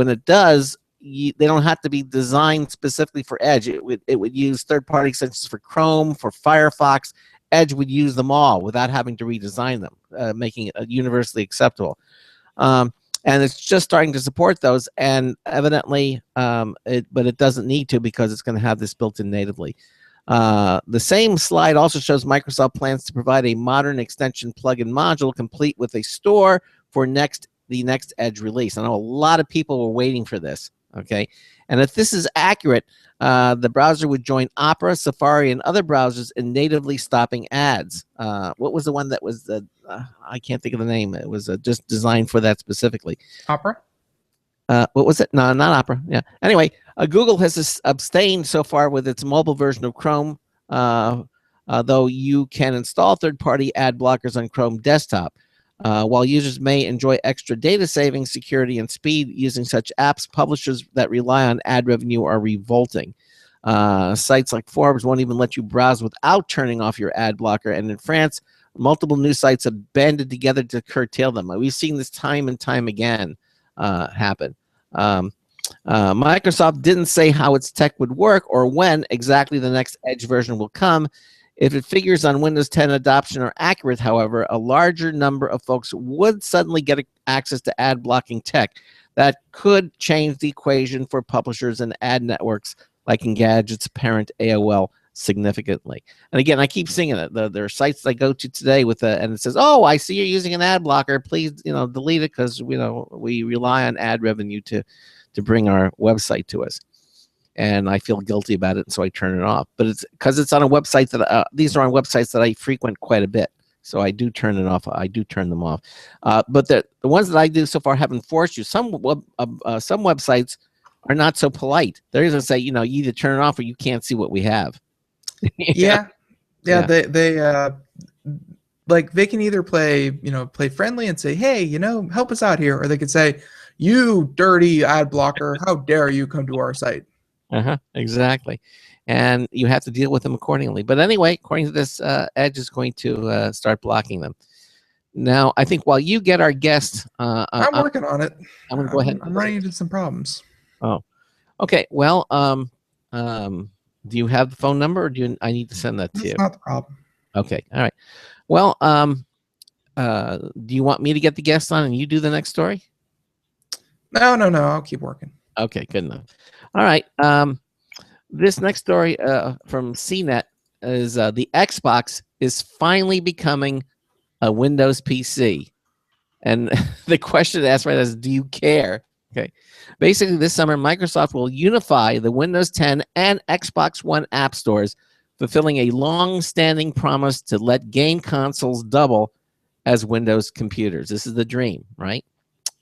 it does, they don't have to be designed specifically for Edge. It would use third-party extensions for Chrome, for Firefox. Edge would use them all without having to redesign them, making it universally acceptable. And it's just starting to support those, and evidently, but it doesn't need to because it's going to have this built in natively. The same slide also shows Microsoft plans to provide a modern extension plugin module complete with a store for the next Edge release. I know a lot of people were waiting for this. Okay, and if this is accurate, the browser would join Opera, Safari, and other browsers in natively stopping ads. What was the one that was I can't think of the name. It was just designed for that specifically. Opera? What was it? No, not Opera. Yeah. Anyway, Google has abstained so far with its mobile version of Chrome, though you can install third-party ad blockers on Chrome desktop. While users may enjoy extra data saving, security, and speed using such apps, publishers that rely on ad revenue are revolting. Sites like Forbes won't even let you browse without turning off your ad blocker, and in France, multiple news sites have banded together to curtail them. We've seen this time and time again happen. Microsoft didn't say how its tech would work or when exactly the next Edge version will come. If it figures on Windows 10 adoption are accurate, however, a larger number of folks would suddenly get access to ad blocking tech that could change the equation for publishers and ad networks like Engadget's parent AOL significantly. And again, I keep seeing it. There are sites I go to today with and it says, "Oh, I see you're using an ad blocker. Please, delete it because we rely on ad revenue to bring our website to us." And I feel guilty about it, and so I turn it off. But it's because it's on a website that these are on websites that I frequent quite a bit, so I do turn it off. I do turn them off. But the ones that I do so far haven't forced you. Some websites are not so polite. They're going to say, you either turn it off or you can't see what we have. Yeah. They they can either play friendly and say, hey, help us out here, or they could say, you dirty ad blocker, how dare you come to our site. Exactly. And you have to deal with them accordingly. But anyway, according to this, Edge is going to start blocking them. Now, I think while you get our guest... I'm working on it. I'm going to go ahead. I'm running into some problems. Oh, okay. Well, do you have the phone number, or I need to send that to you? That's not the problem. Okay. All right. Well, do you want me to get the guest on and you do the next story? No. I'll keep working. Okay, good enough. All right. This next story from CNET is the Xbox is finally becoming a Windows PC. And the question asked right is, do you care? Okay. Basically, this summer, Microsoft will unify the Windows 10 and Xbox One app stores, fulfilling a long-standing promise to let game consoles double as Windows computers. This is the dream, right?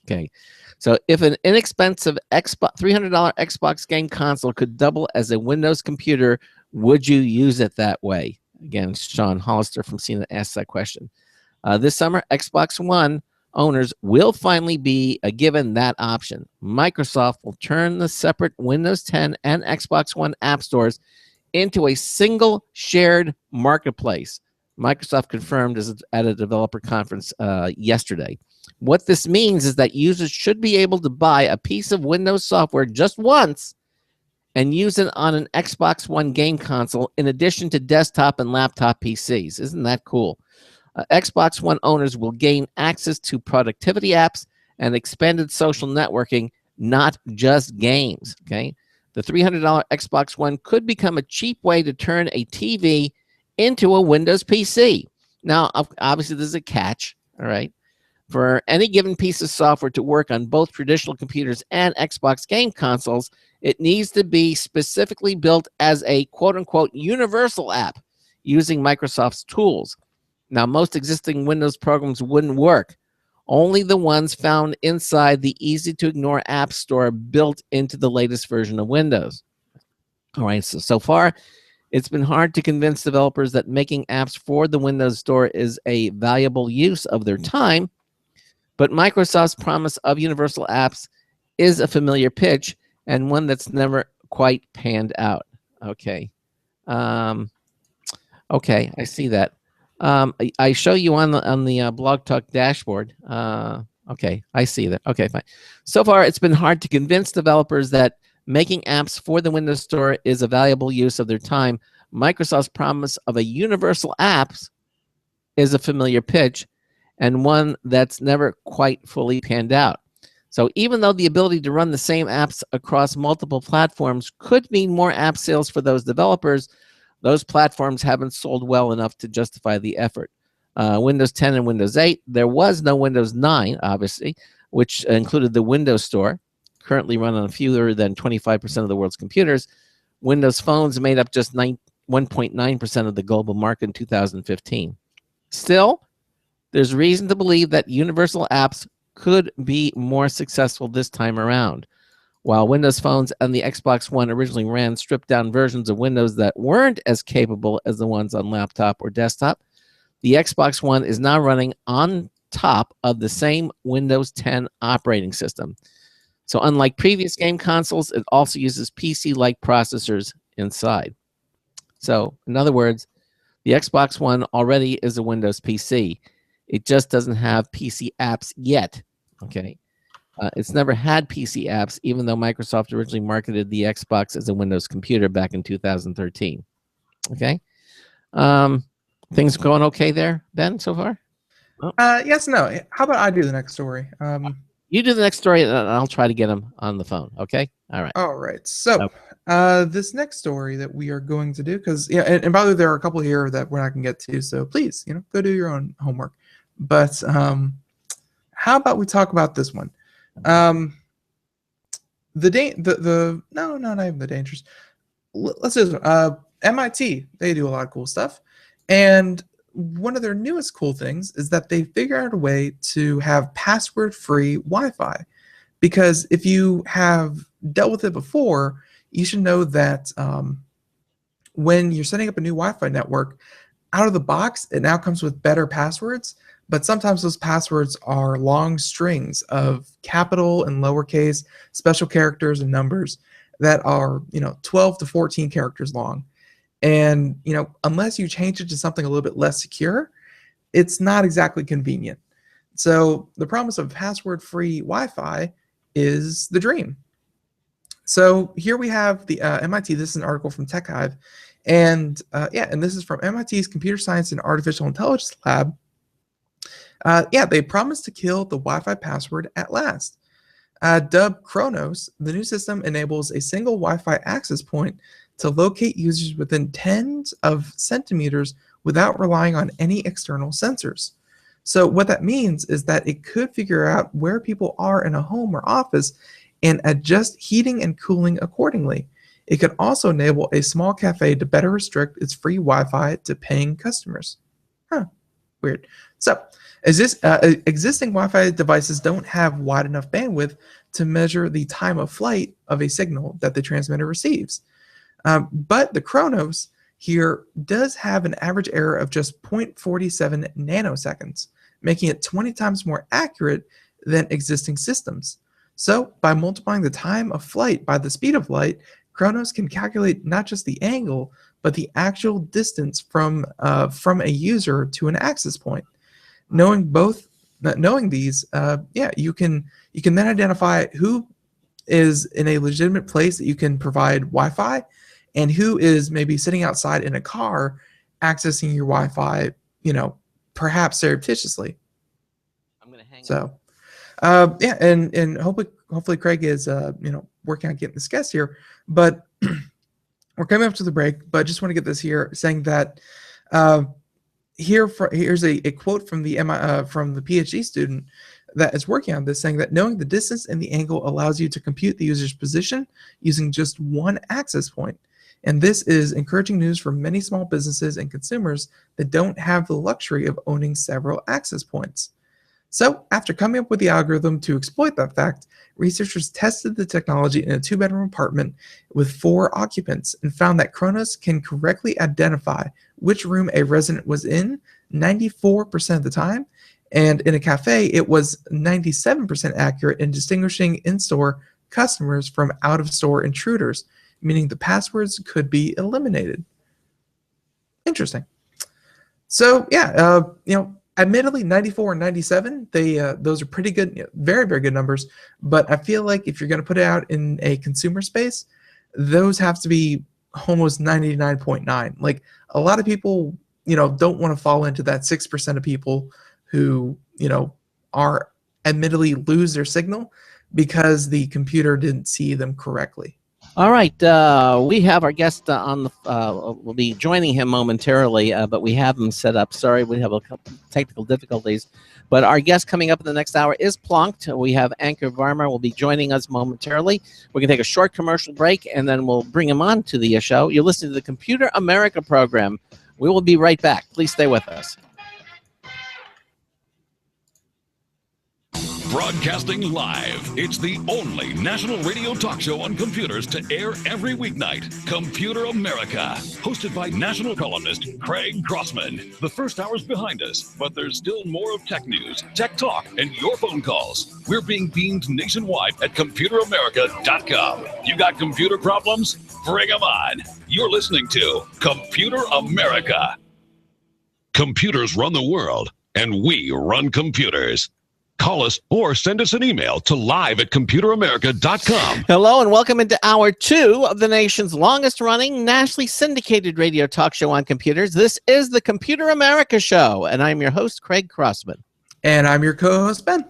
Okay. So if an inexpensive $300 Xbox game console could double as a Windows computer, would you use it that way? Again, Sean Hollister from CNET asked that question. This summer, Xbox One owners will finally be given that option. Microsoft will turn the separate Windows 10 and Xbox One app stores into a single shared marketplace. Microsoft confirmed at a developer conference yesterday. What this means is that users should be able to buy a piece of Windows software just once and use it on an Xbox One game console in addition to desktop and laptop PCs. Isn't that cool? Xbox One owners will gain access to productivity apps and expanded social networking, not just games. Okay, the $300 Xbox One could become a cheap way to turn a TV into a Windows PC. Now, obviously, there's a catch. All right, for any given piece of software to work on both traditional computers and Xbox game consoles, it needs to be specifically built as a quote-unquote universal app using Microsoft's tools. Now, most existing Windows programs wouldn't work. Only the ones found inside the easy-to-ignore app store built into the latest version of Windows. All right, so far, it's been hard to convince developers that making apps for the Windows Store is a valuable use of their time, but Microsoft's promise of universal apps is a familiar pitch and one that's never quite panned out. Okay. Okay, I see that. I show you on the Blog Talk dashboard. Okay, I see that. Okay, fine. So far, it's been hard to convince developers that making apps for the Windows Store is a valuable use of their time. Microsoft's promise of a universal apps is a familiar pitch and one that's never quite fully panned out. So even though the ability to run the same apps across multiple platforms could mean more app sales for those developers, those platforms haven't sold well enough to justify the effort. Windows 10 and Windows 8, there was no Windows 9, obviously, which included the Windows Store, currently run on fewer than 25% of the world's computers. Windows phones made up just 1.9% of the global market in 2015. Still, there's reason to believe that universal apps could be more successful this time around. While Windows phones and the Xbox One originally ran stripped-down versions of Windows that weren't as capable as the ones on laptop or desktop, the Xbox One is now running on top of the same Windows 10 operating system. So unlike previous game consoles, it also uses PC-like processors inside. So in other words, the Xbox One already is a Windows PC. It just doesn't have PC apps yet, okay? It's never had PC apps, even though Microsoft originally marketed the Xbox as a Windows computer back in 2013. Okay, things going okay there, Ben, so far? Oh. Yes, no. How about I do the next story? You do the next story, and I'll try to get him on the phone. Okay, all right. All right. So this next story that we are going to do, because and by the way, there are a couple here that we're not going to get to. So please, go do your own homework. But how about we talk about this one? Not even the dangers. Let's do this one. MIT, they do a lot of cool stuff, and one of their newest cool things is that they figured out a way to have password-free Wi-Fi. Because if you have dealt with it before, you should know that when you're setting up a new Wi-Fi network, out of the box, it now comes with better passwords. But sometimes those passwords are long strings of capital and lowercase, special characters and numbers that are, 12 to 14 characters long. And, unless you change it to something a little bit less secure, it's not exactly convenient. So the promise of password-free Wi-Fi is the dream. So here we have the MIT. This is an article from TechHive. And and this is from MIT's Computer Science and Artificial Intelligence Lab. They promised to kill the Wi-Fi password at last. Dubbed Chronos, the new system enables a single Wi-Fi access point to locate users within tens of centimeters without relying on any external sensors. So what that means is that it could figure out where people are in a home or office and adjust heating and cooling accordingly. It could also enable a small cafe to better restrict its free Wi-Fi to paying customers. Weird. So, existing Wi-Fi devices don't have wide enough bandwidth to measure the time of flight of a signal that the transmitter receives. But the Chronos here does have an average error of just 0.47 nanoseconds, making it 20 times more accurate than existing systems. So, by multiplying the time of flight by the speed of light, Chronos can calculate not just the angle, but the actual distance from a user to an access point. Knowing these, you can then identify who is in a legitimate place that you can provide Wi-Fi, and who is maybe sitting outside in a car accessing your Wi-Fi, perhaps surreptitiously. I'm gonna hang. So, and hopefully Craig is working on getting this guest here, but we're coming up to the break. But just want to get this here, saying that here's a quote from the PhD student that is working on this, saying that knowing the distance and the angle allows you to compute the user's position using just one access point. And this is encouraging news for many small businesses and consumers that don't have the luxury of owning several access points. So, after coming up with the algorithm to exploit that fact, researchers tested the technology in a 2-bedroom apartment with 4 occupants and found that Chronos can correctly identify which room a resident was in 94% of the time, and in a cafe, it was 97% accurate in distinguishing in-store customers from out-of-store intruders, meaning the passwords could be eliminated. Interesting. So, admittedly, 94 and 97, those are pretty good, very, very good numbers. But I feel like if you're going to put it out in a consumer space, those have to be almost 99.9. Like, a lot of people, don't want to fall into that 6% of people who, are admittedly lose their signal because the computer didn't see them correctly. All right, we have our guest on the. We'll be joining him momentarily, but we have him set up. Sorry, we have a couple technical difficulties, but our guest coming up in the next hour is Plonked. We have Ankur Varma will be joining us momentarily. We're gonna take a short commercial break, and then we'll bring him on to the show. You're listening to the Computer America program. We will be right back. Please stay with us. Broadcasting live. It's the only national radio talk show on computers to air every weeknight. Computer America. Hosted by national columnist Craig Crossman. The first hour's behind us, but there's still more of tech news, tech talk, and your phone calls. We're being beamed nationwide at ComputerAmerica.com. You got computer problems? Bring them on. You're listening to Computer America. Computers run the world, and we run computers. Call us or send us an email to live@computeramerica.com. Hello and welcome into hour 2 of the nation's longest running nationally syndicated radio talk show on computers. This is the Computer America Show, and I'm your host, Craig Crossman. And I'm your co-host, Ben.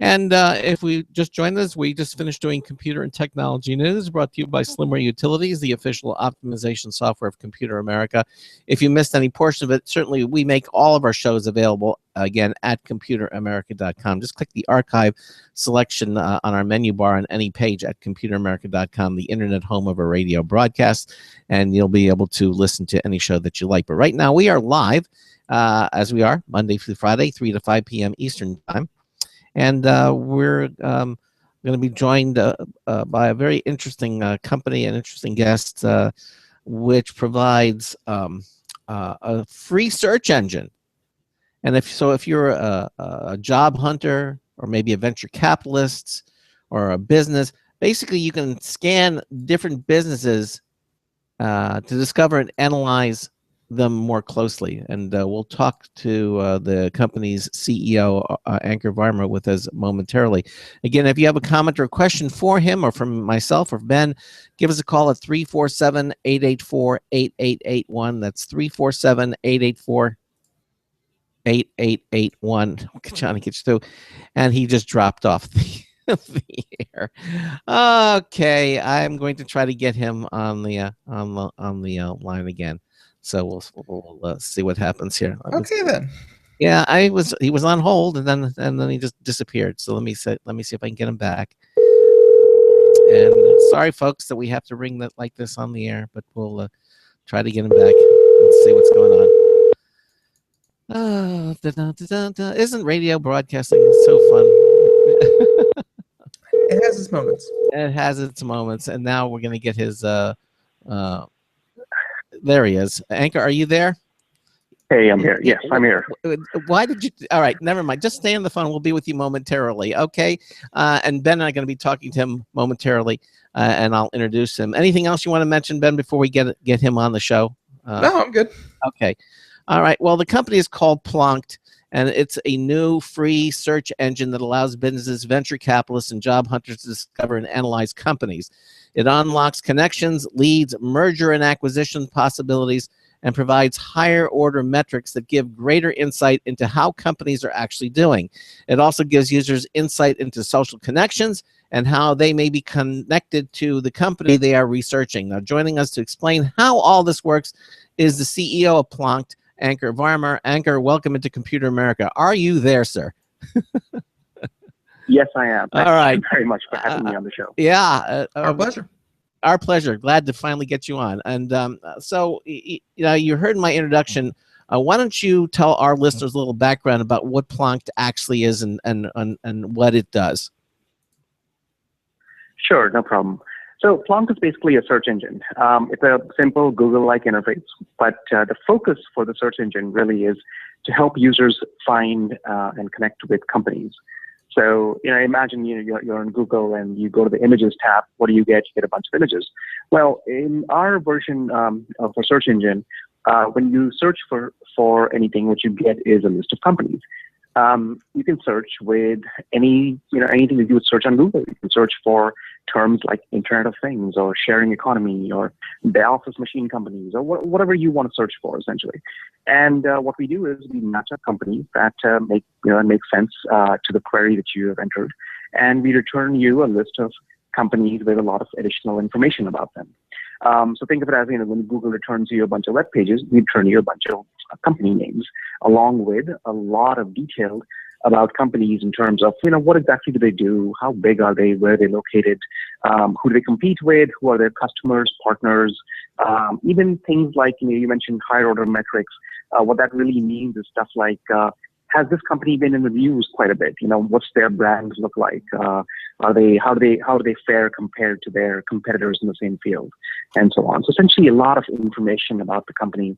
And if we just joined us, we just finished doing computer and technology news brought to you by Slimware Utilities, the official optimization software of Computer America. If you missed any portion of it, certainly we make all of our shows available, again, at ComputerAmerica.com. Just click the archive selection on our menu bar on any page at ComputerAmerica.com, the internet home of our radio broadcast, and you'll be able to listen to any show that you like. But right now, we are live, as we are, Monday through Friday, 3 to 5 p.m. Eastern Time. And we're going to be joined by a very interesting company, an interesting guest, which provides a free search engine. And if you're a job hunter or maybe a venture capitalist or a business, basically you can scan different businesses to discover and analyze them more closely, and we'll talk to the company's CEO, Ankur Varma, with us momentarily. Again, if you have a comment or a question for him or from myself or Ben, give us a call at 347-884-8881. That's 347-884-8881. Johnny gets through, and he just dropped off the air. Okay, I'm going to try to get him on the line again. So we'll see what happens here. Okay then. Yeah, he was on hold and then he just disappeared. So let me see if I can get him back. And sorry, folks, that we have to ring that like this on the air, but we'll try to get him back and see what's going on. Oh, isn't radio broadcasting so fun? It has its moments. It has its moments, and now we're gonna get his. There he is. Anchor, are you there? Hey, I'm here. Yes, I'm here. Why did you? All right, never mind. Just stay on the phone. We'll be with you momentarily, okay? And Ben and I are going to be talking to him momentarily, and I'll introduce him. Anything else you want to mention, Ben, before we get him on the show? No, I'm good. Okay. All right. Well, the company is called Plonked, and it's a new free search engine that allows businesses, venture capitalists, and job hunters to discover and analyze companies. It unlocks connections, leads, merger and acquisition possibilities, and provides higher order metrics that give greater insight into how companies are actually doing. It also gives users insight into social connections and how they may be connected to the company they are researching. Now, joining us to explain how all this works is the CEO of Plonked, Ankur Varma. Ankur, welcome into Computer America. Are you there, sir? Yes, I am. All right. Thank you very much for having me on the show. Yeah. Our pleasure. Our pleasure. Glad to finally get you on. And so, you heard my introduction. Why don't you tell our listeners a little background about what Plonked actually is and what it does? Sure, no problem. So Plonked is basically a search engine. It's a simple Google-like interface, but the focus for the search engine really is to help users find and connect with companies. So, imagine you're on Google and you go to the images tab. What do you get? You get a bunch of images. Well, in our version of our search engine, when you search for anything, what you get is a list of companies. You can search with anything that you would search on Google. You can search for terms like Internet of Things or sharing economy or the office machine companies or whatever you want to search for, essentially. And what we do is we match up companies that make sense to the query that you have entered, and we return you a list of companies with a lot of additional information about them. So think of it as, when Google returns you a bunch of web pages, we return you a bunch of company names, along with a lot of detail about companies in terms of, what exactly do they do, how big are they, where are they located, who do they compete with, who are their customers, partners, even things like, you mentioned higher order metrics. What that really means is stuff like, has this company been in the news quite a bit? What's their brand look like? How do they fare compared to their competitors in the same field, and so on. So essentially, a lot of information about the company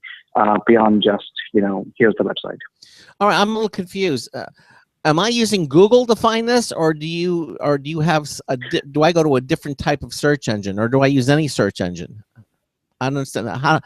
beyond just here's the website. All right, I'm a little confused. Am I using Google to find this, or do you have do I go to a different type of search engine, or do I use any search engine? I don't understand how.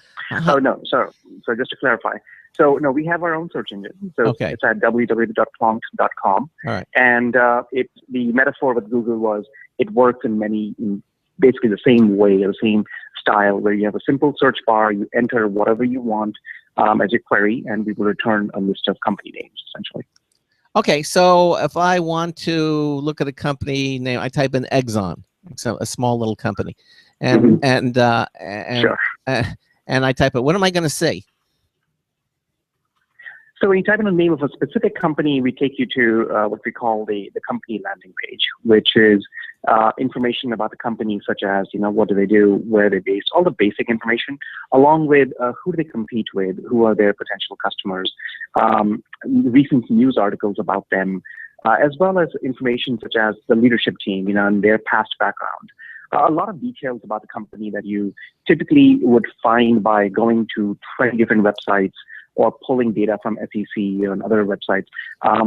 Oh no, so just to clarify. So no, we have our own search engine. So okay. It's at www.plonked.com. All right. And the metaphor with Google was it works in basically the same way, the same style, where you have a simple search bar, you enter whatever you want as your query, and we will return a list of company names, essentially. Okay, so if I want to look at a company name, I type in Exxon, so a small little company, and Sure. And I type it. What am I going to see? So when you type in the name of a specific company, we take you to what we call the company landing page, which is information about the company, such as, what do they do, where are they based, all the basic information, along with who do they compete with, who are their potential customers, recent news articles about them, as well as information such as the leadership team, and their past background. A lot of details about the company that you typically would find by going to 20 different websites or pulling data from SEC and other websites.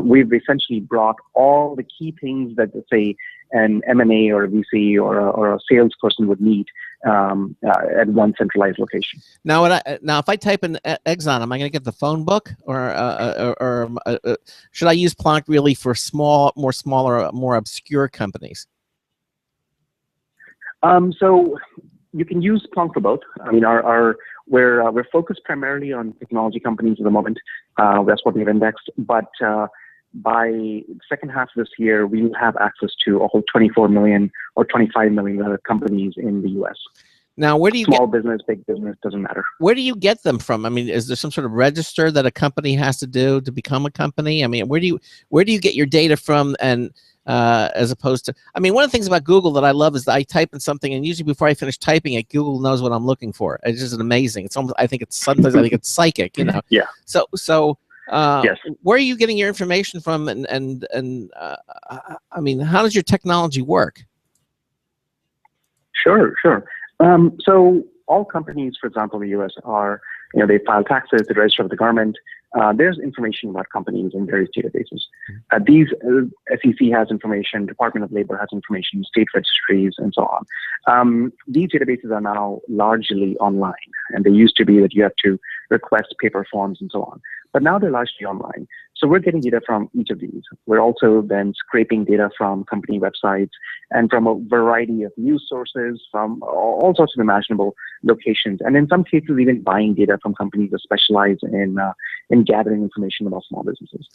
We've essentially brought all the key things that, say, an M&A or a VC or a salesperson would need at one centralized location. Now, if I type in Exxon, am I going to get the phone book, or should I use Plonked really for smaller, more obscure companies? So you can use Plonked for both. I mean, we're focused primarily on technology companies at the moment. That's what we've indexed. But by the second half of this year, we will have access to a whole 24 million or 25 million companies in the U.S. Now, where do you small business, big business, doesn't matter. Where do you get them from? I mean, is there some sort of register that a company has to do to become a company? I mean, where do you get your data from? And as opposed to, I mean, one of the things about Google that I love is that I type in something, and usually before I finish typing it, Google knows what I'm looking for. It's just amazing. It's almost, sometimes I think it's psychic, Yeah. So Yes. Where are you getting your information from, and I mean, how does your technology work? Sure. So all companies, for example, in the U.S. are, they file taxes, they register with the government. There's information about companies in various databases. These SEC has information, Department of Labor has information, state registries, and so on. These databases are now largely online, and they used to be that you have to request paper forms and so on. But now they're largely online. So we're getting data from each of these. We're also then scraping data from company websites and from a variety of news sources from all sorts of imaginable locations. And in some cases, even buying data from companies that specialize in gathering information about small businesses.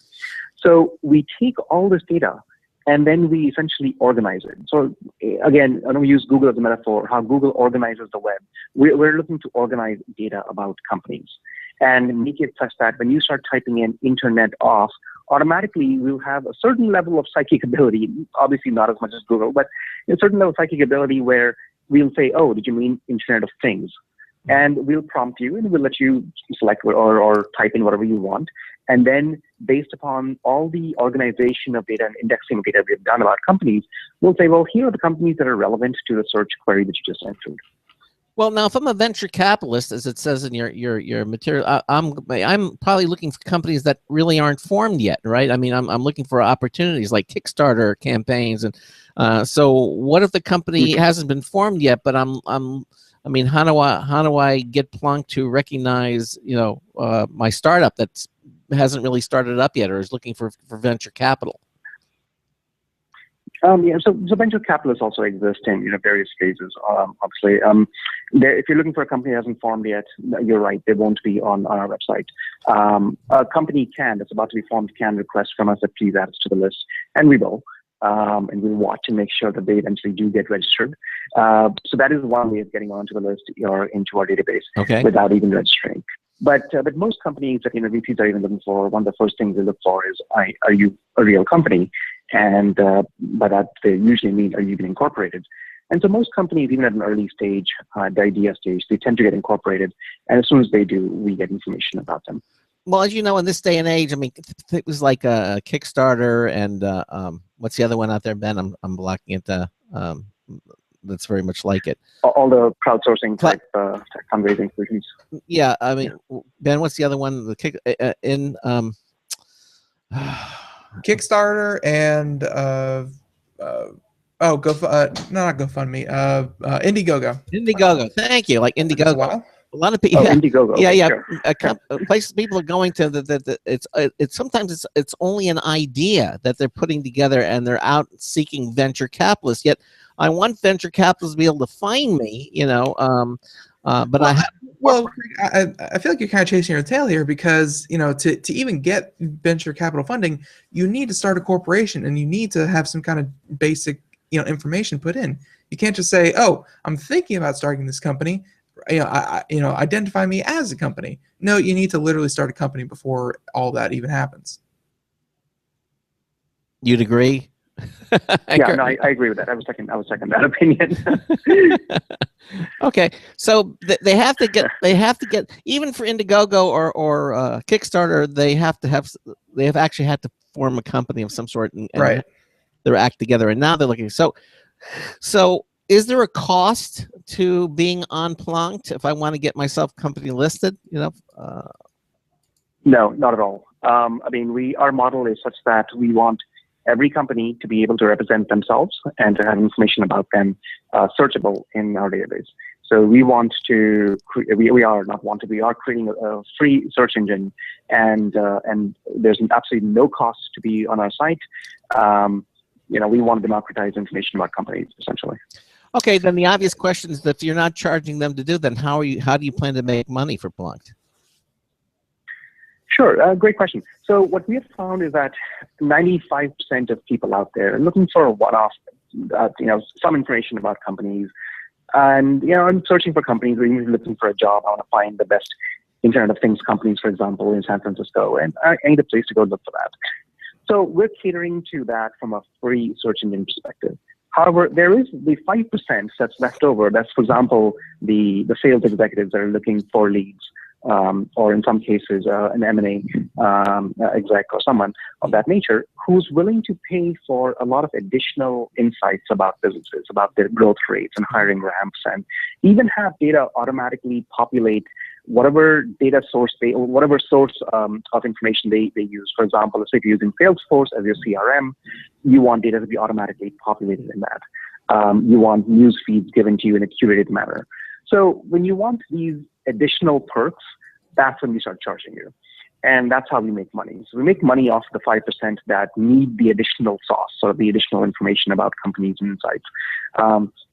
So we take all this data and then we essentially organize it. So again, I don't use Google as a metaphor, how Google organizes the web. We're looking to organize data about companies and make it such that when you start typing in internet off, automatically we'll have a certain level of psychic ability, obviously not as much as Google, but a certain level of psychic ability where we'll say, oh, did you mean Internet of Things? And we'll prompt you and we'll let you select or type in whatever you want. And then based upon all the organization of data and indexing of data we've done about companies, we'll say, well, here are the companies that are relevant to the search query that you just entered. Well, now, if I'm a venture capitalist, as it says in your material, I'm probably looking for companies that really aren't formed yet, right? I mean, I'm looking for opportunities like Kickstarter campaigns, and so what if the company hasn't been formed yet? But I mean, how do I get Plonked to recognize my startup that hasn't really started up yet or is looking for venture capital? So venture capitalists also exist in various phases. Obviously, if you're looking for a company that hasn't formed yet, you're right, they won't be on our website. A company that's about to be formed can request from us that please add us to the list, and we will. And we'll watch and make sure that they eventually do get registered. So that is one way of getting onto the list or into our database without even registering. But most companies that VCs are even looking for, one of the first things they look for is, are you a real company? And by that, they usually mean, are you even incorporated? And so most companies, even at an early stage, the idea stage, they tend to get incorporated. And as soon as they do, we get information about them. Well, as you know, in this day and age, I mean, it was like a Kickstarter and what's the other one out there, Ben? I'm blocking it. That's very much like it. All the crowdsourcing type fundraising solutions. Yeah, I mean, Ben, what's the other one? The Kickstarter and not GoFundMe. Indiegogo. Indiegogo. Thank you. Like Indiegogo. Wow. A lot of people. Indiegogo. Yeah. Sure. Places people are going to it's sometimes it's only an idea that they're putting together, and they're out seeking venture capitalists. Yet I want venture capitalists to be able to find me, but I feel like you're kind of chasing your tail here because, to even get venture capital funding, you need to start a corporation and you need to have some kind of basic, information put in. You can't just say, oh, I'm thinking about starting this company. Identify me as a company. No, you need to literally start a company before all that even happens. You'd agree? I agree with that. I was second that opinion. Okay, so they have to get even for Indiegogo or Kickstarter, they have actually had to form a company of some sort and right. They're act together, and now they're looking. So is there a cost to being on Plonked if I want to get myself company listed? No, not at all. I mean, our model is such that we want every company to be able to represent themselves and to have information about them searchable in our database. So we want to, we are creating a free search engine, and there's absolutely no cost to be on our site. We want to democratize information about companies, essentially. Okay, then the obvious question is that if you're not charging them to do, then how do you plan to make money for Plonked? Sure, great question. So what we have found is that 95% of people out there are looking for a one-off, some information about companies. And, I'm searching for companies, or even looking for a job. I want to find the best Internet of Things companies, for example, in San Francisco, and I need a place to go look for that. So we're catering to that from a free search engine perspective. However, there is the 5% that's left over. That's, for example, the sales executives that are looking for leads. or in some cases an M&A exec or someone of that nature who's willing to pay for a lot of additional insights about businesses, about their growth rates and hiring ramps, and even have data automatically populate whatever data source or whatever source of information they use. For example, let's say if you're using Salesforce as your CRM, you want data to be automatically populated in that. You want news feeds given to you in a curated manner. So when you want these additional perks, that's when we start charging you. And that's how we make money. So we make money off the 5% that need the additional sauce, or the additional information about companies and insights,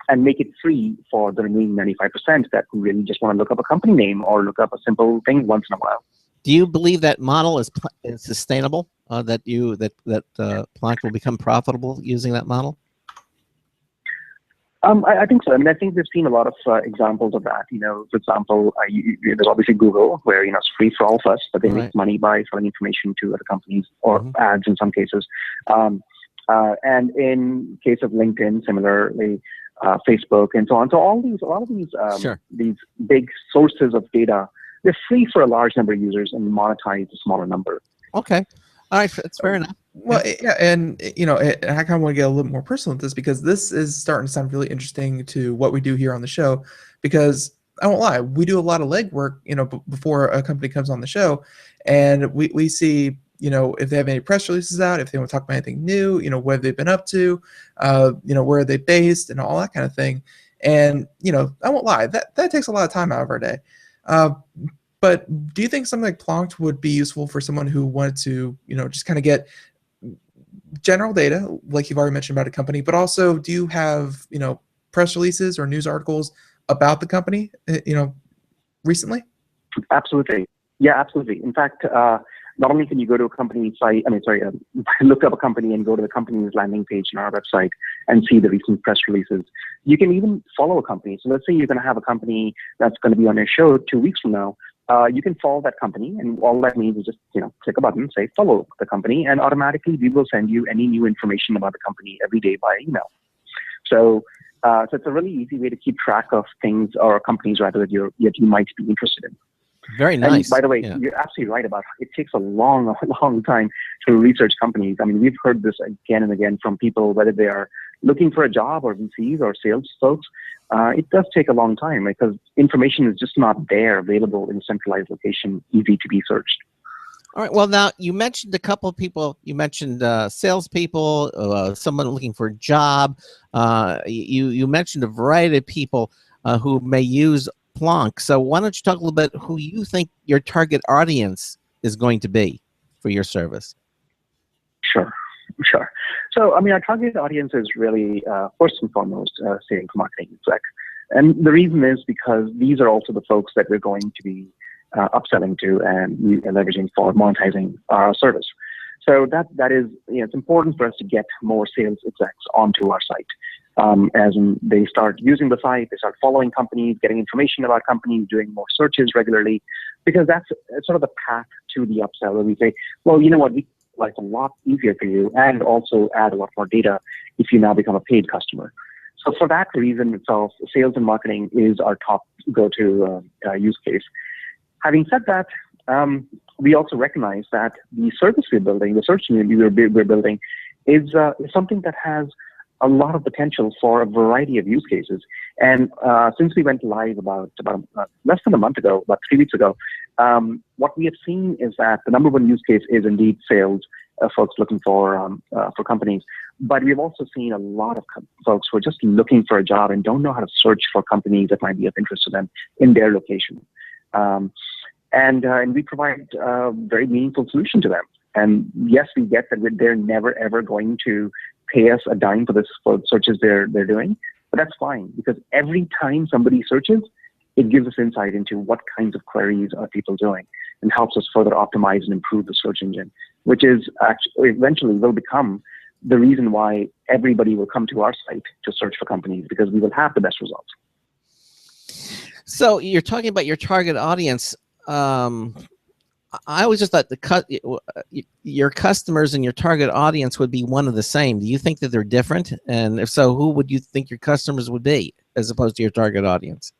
and make it free for the remaining 95% that really just want to look up a company name or look up a simple thing once in a while. Do you believe that model is sustainable? That Plonked will become profitable using that model? I think so. I mean, I think we've seen a lot of examples of that. For example, there's obviously Google, where it's free for all of us, but they make money by selling information to other companies or ads in some cases. And in case of LinkedIn, similarly, Facebook, and so on. So a lot of these big sources of data, they're free for a large number of users and monetize a smaller number. Okay. All right, that's fair enough. Well, yeah, and I kind of want to get a little more personal with this, because this is starting to sound really interesting to what we do here on the show. Because I won't lie, we do a lot of legwork, before a company comes on the show, and we see, if they have any press releases out, if they want to talk about anything new, what have they been up to, where are they based, and all that kind of thing. And I won't lie, that takes a lot of time out of our day. But do you think something like Plonked would be useful for someone who wanted to, just kind of get general data, like you've already mentioned about a company, but also do you have, press releases or news articles about the company, recently? Absolutely. Yeah, absolutely. In fact, not only can you go to a company site, look up a company and go to the company's landing page on our website and see the recent press releases. You can even follow a company. So let's say you're going to have a company that's going to be on your show 2 weeks from now. You can follow that company, and all that means is just click a button, say follow the company, and automatically we will send you any new information about the company every day by email. So it's a really easy way to keep track of things, or companies rather, that you might be interested in. Very nice. And by the way, you're absolutely right about it takes a long time to research companies. I mean, we've heard this again and again from people, whether they are looking for a job or VCs or sales folks. It does take a long time because information is just not there available in a centralized location, easy to be searched. All right. Well, now you mentioned a couple of people. You mentioned salespeople, someone looking for a job. You mentioned a variety of people who may use Plonked. So why don't you talk a little bit who you think your target audience is going to be for your service? Sure. So, I mean, our target audience is really, first and foremost, sales marketing exec. And the reason is because these are also the folks that we're going to be upselling to and leveraging for monetizing our service. So that is, it's important for us to get more sales execs onto our site. As they start using the site, they start following companies, getting information about companies, doing more searches regularly, because that's sort of the path to the upsell, where we say, well, you know what, we make life a lot easier for you and also add a lot more data if you now become a paid customer. So for that reason itself, sales and marketing is our top go-to use case. Having said that, we also recognize that the service we're building, the search engine we're building, is something that has a lot of potential for a variety of use cases. And since we went live about less than a month ago, about 3 weeks ago, what we have seen is that the number one use case is indeed sales, folks looking for companies. But we've also seen a lot of folks who are just looking for a job and don't know how to search for companies that might be of interest to them in their location. And we provide a very meaningful solution to them. And yes, we get that they're never, ever going to pay us a dime for the searches they're doing, but that's fine, because every time somebody searches, it gives us insight into what kinds of queries are people doing and helps us further optimize and improve the search engine, which is actually eventually will become the reason why everybody will come to our site to search for companies, because we will have the best results. So you're talking about your target audience. I always just thought your customers and your target audience would be one of the same. Do you think that they're different? And if so, who would you think your customers would be as opposed to your target audience?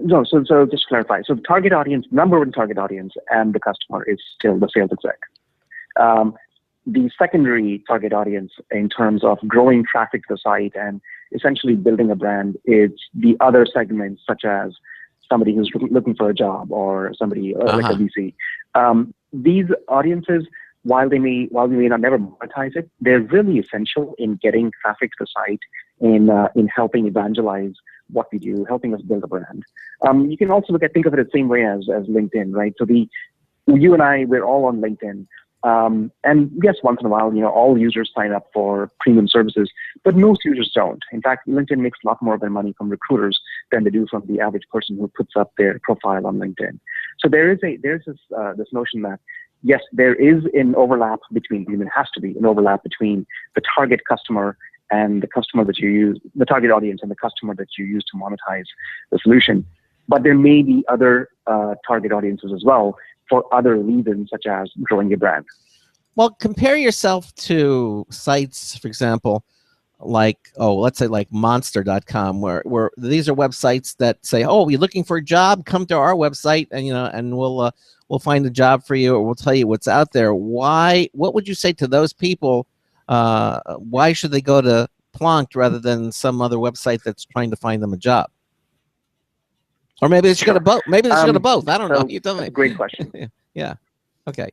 No, so just to clarify. So the target audience, number one target audience, and the customer is still the sales exec. The secondary target audience in terms of growing traffic to the site and essentially building a brand is the other segments, such as somebody who's looking for a job or somebody like a VC. These audiences, while we may not never monetize it, they're really essential in getting traffic to the site, in helping evangelize what we do, helping us build a brand. You can also think of it the same way as LinkedIn, right? So you and I, we're all on LinkedIn. And yes, once in a while, all users sign up for premium services, but most users don't. In fact, LinkedIn makes a lot more of their money from recruiters than they do from the average person who puts up their profile on LinkedIn. So there's this notion that, yes, there is an overlap between, it has to be an overlap between the target customer and the customer that you use, the target audience and the customer that you use to monetize the solution. But there may be other target audiences as well for other reasons, such as growing your brand. Well, compare yourself to sites, for example, like, let's say like monster.com, where these are websites that say, oh, you're looking for a job, come to our website and, and we'll find a job for you, or we'll tell you what's out there. What would you say to those people? Why should they go to Plonked rather than some other website that's trying to find them a job? Or maybe they should go to both. Maybe they should go to both. I don't know. You tell me. That's a great question. Yeah. Okay.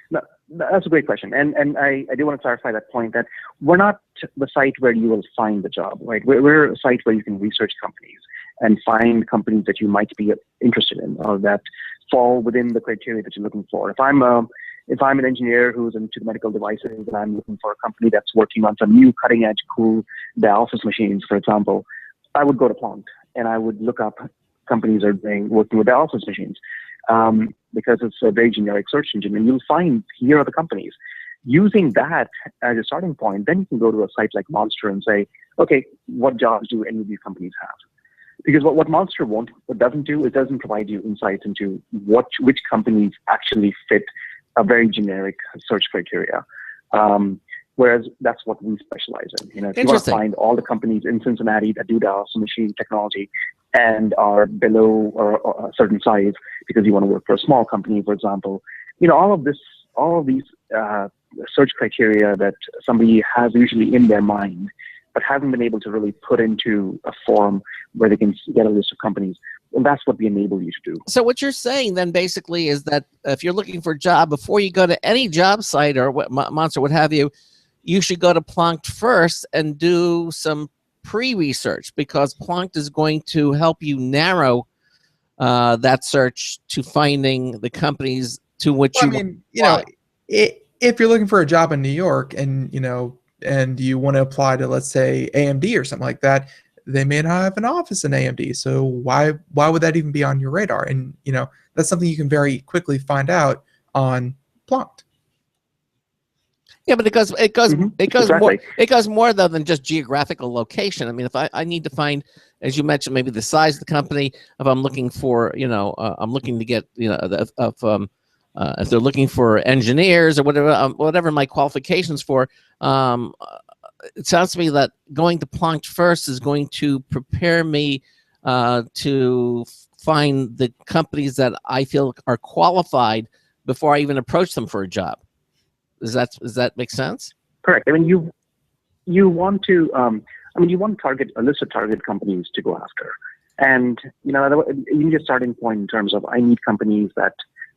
No, that's a great question. And I do want to clarify that point, that we're not the site where you will find the job, right? We're a site where you can research companies and find companies that you might be interested in or that fall within the criteria that you're looking for. If I'm an engineer who's into medical devices and I'm looking for a company that's working on some new cutting edge, cool dialysis machines, for example, I would go to Plonked and I would look up companies that are working with dialysis machines, because it's a very generic search engine, and you'll find here are the companies. Using that as a starting point, then you can go to a site like Monster and say, okay, what jobs do any of these companies have? Because what Monster doesn't do, it doesn't provide you insights into which companies actually fit a very generic search criteria. Whereas that's what we specialize in. If you want to find all the companies in Cincinnati that do dialysis machine technology and are below or a certain size because you want to work for a small company, for example, all of these search criteria that somebody has usually in their mind, but haven't been able to really put into a form where they can get a list of companies. And that's what we enable you to do. So what you're saying then basically is that if you're looking for a job, before you go to any job site or Monster, what have you, you should go to Plonked first and do some pre-research, because Plonked is going to help you narrow that search to finding the companies to which if you're looking for a job in New York and you want to apply to, let's say, AMD or something like that, they may not have an office in AMD. So why would that even be on your radar? And that's something you can very quickly find out on Plonked. Yeah, but it goes Exactly. it goes more though than just geographical location. I mean, if I need to find, as you mentioned, maybe the size of the company. If I'm looking for, I'm looking to get, if they're looking for engineers or whatever my qualifications for, it sounds to me that going to Plonked first is going to prepare me to find the companies that I feel are qualified before I even approach them for a job. Does that make sense? Correct. I mean, you want to target a list of target companies to go after, and you need a starting point in terms of, I need companies that,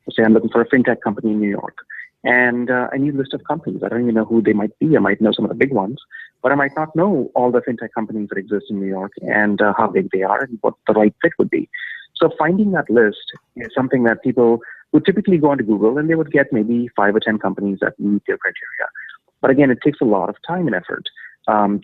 let's say I'm looking for a fintech company in New York, and I need a list of companies. I don't even know who they might be. I might know some of the big ones, but I might not know all the fintech companies that exist in New York and how big they are and what the right fit would be. So finding that list is something that people would typically go onto Google and they would get maybe 5 or 10 companies that meet their criteria. But again, it takes a lot of time and effort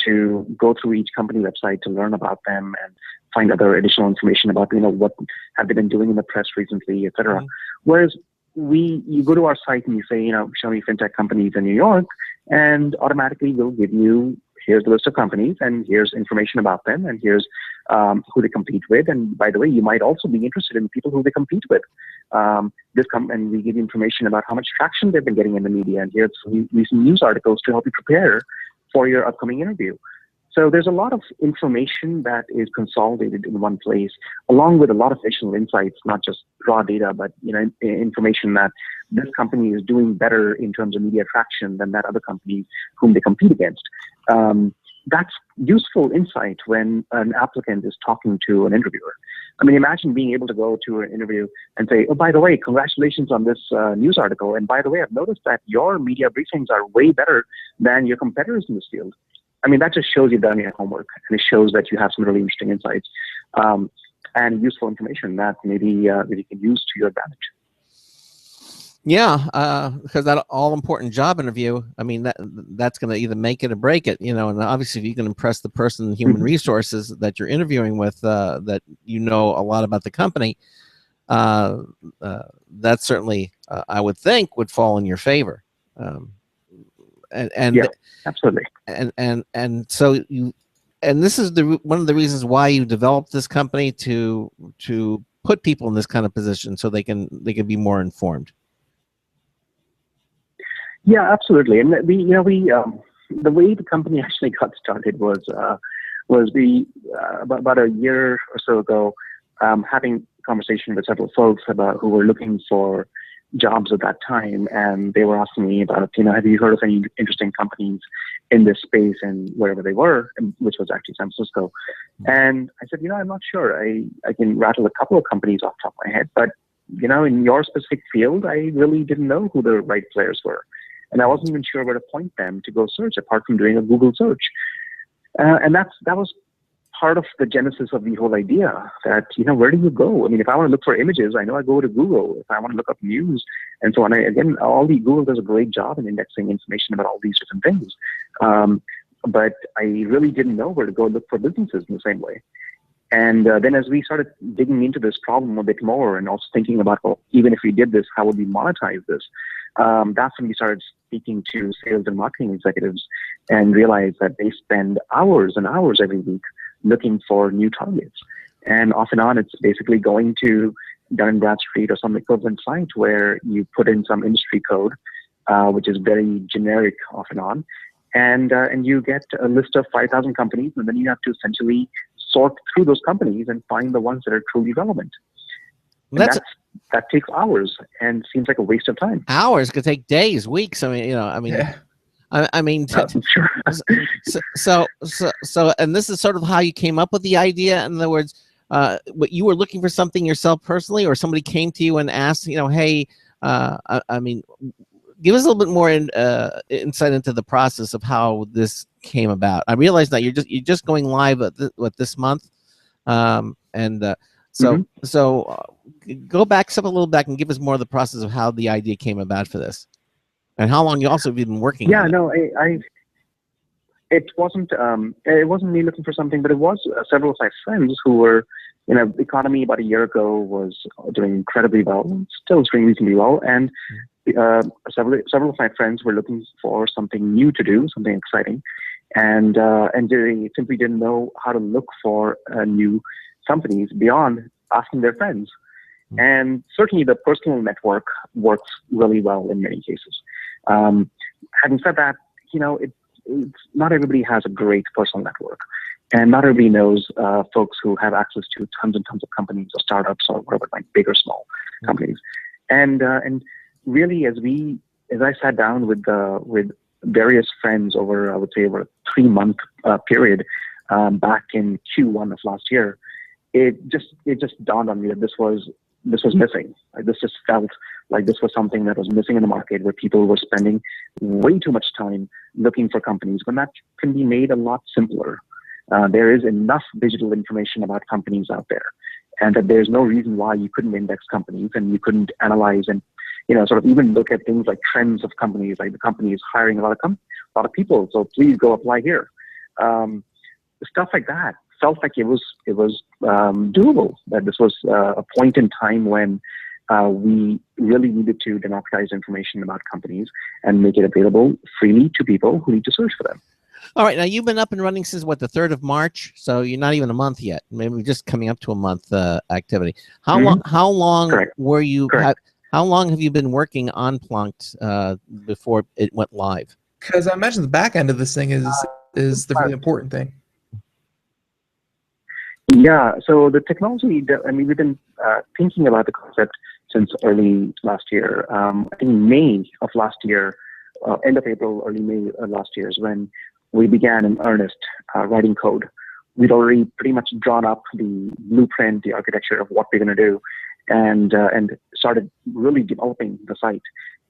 to go through each company website to learn about them and find other additional information about, what have they been doing in the press recently, et cetera. Whereas you go to our site and you say, show me fintech companies in New York, and automatically we'll give you, here's the list of companies and here's information about them and here's who they compete with. And by the way, you might also be interested in people who they compete with. And we give you information about how much traction they've been getting in the media, and here's some recent news articles to help you prepare for your upcoming interview. So there's a lot of information that is consolidated in one place, along with a lot of additional insights, not just raw data, but information that this company is doing better in terms of media traction than that other company whom they compete against. That's useful insight when an applicant is talking to an interviewer. I mean, imagine being able to go to an interview and say, oh, by the way, congratulations on this news article. And by the way, I've noticed that your media briefings are way better than your competitors in this field. I mean, that just shows you've done your homework, and it shows that you have some really interesting insights and useful information that maybe that you can use to your advantage. Yeah, because that all-important job interview, I mean, that's going to either make it or break it, and obviously if you can impress the person in human resources that you're interviewing with, that a lot about the company, that certainly, I would think, would fall in your favor. Yeah, absolutely. And so this is one of the reasons why you developed this company to put people in this kind of position so they can be more informed. Yeah, absolutely. And the way the company actually got started was we about a year or so ago, having a conversation with several folks who were looking for jobs at that time, and they were asking me about, have you heard of any interesting companies in this space and wherever they were, which was actually San Francisco. And I said, I'm not sure. I can rattle a couple of companies off the top of my head, but in your specific field, I really didn't know who the right players were. And I wasn't even sure where to point them to go search, apart from doing a Google search. And that was part of the genesis of the whole idea that, where do you go? I mean, if I want to look for images, I know I go to Google. If I want to look up news and so on, Google does a great job in indexing information about all these different things. But I really didn't know where to go look for businesses in the same way. And then as we started digging into this problem a bit more and also thinking about, well, even if we did this, how would we monetize this? That's when we started speaking to sales and marketing executives and realized that they spend hours and hours every week looking for new targets. And off and on, it's basically going to Dun & Bradstreet or some equivalent site where you put in some industry code, which is very generic off and on, and you get a list of 5,000 companies, and then you have to essentially sort through those companies and find the ones that are truly relevant. That takes hours and seems like a waste of time. Hours could take days, weeks. I mean, Yeah. Sure. So, and this is sort of how you came up with the idea. In other words, what you were looking for something yourself personally, or somebody came to you and asked, hey, I mean, give us a little bit more insight into the process of how this came about. I realize that you're just going live this month, So go back, step a little back, and give us more of the process of how the idea came about for this, and how long you also have been working. Yeah, on it. no, it wasn't me looking for something, but it was several of my friends who were, the economy about a year ago was doing incredibly well, still doing reasonably well, and several of my friends were looking for something new to do, something exciting, and they simply didn't know how to look for new companies beyond asking their friends. And certainly the personal network works really well in many cases. Having said that, it's not everybody has a great personal network, and not everybody knows folks who have access to tons and tons of companies or startups or whatever, like big or small companies. And really, as I sat down with various friends over, I would say, over a 3-month period back in Q1 of last year, it just dawned on me that this was missing. This just felt like this was something that was missing in the market, where people were spending way too much time looking for companies when that can be made a lot simpler. There is enough digital information about companies out there, and that there's no reason why you couldn't index companies and you couldn't analyze and sort of even look at things like trends of companies, like the company is hiring a lot of people, so please go apply here. Stuff like that felt like it was doable. That this was a point in time when we really needed to democratize information about companies and make it available freely to people who need to search for them. All right, now you've been up and running since what, the 3rd of March, so you're not even a month yet. Maybe just coming up to a month activity. How long Correct. were you? Correct. How long have you been working on Plonked before it went live? Because I imagine the back end of this thing is the really important thing. Yeah, so the technology, I mean, we've been thinking about the concept since early last year. I think May of last year, end of April, early May last year is when we began in earnest writing code. We'd already pretty much drawn up the blueprint, the architecture of what we're going to do, and started really developing the site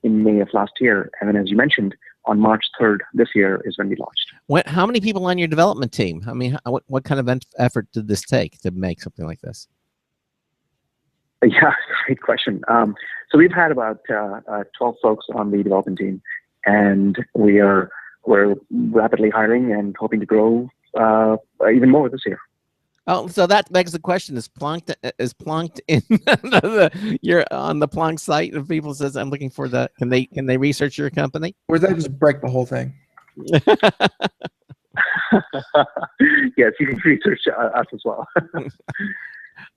in May of last year. And then, as you mentioned, on March 3rd this year is when we launched. How many people on your development team? I mean, what kind of effort did this take to make something like this? Yeah, great question. So we've had about 12 folks on the development team, and we're rapidly hiring and hoping to grow even more this year. Oh, so that begs the question: Is Plonked in you're on the Plonked site? If people says I'm looking for the, can they research your company? Or does that just break the whole thing? Yes, you can research us as well.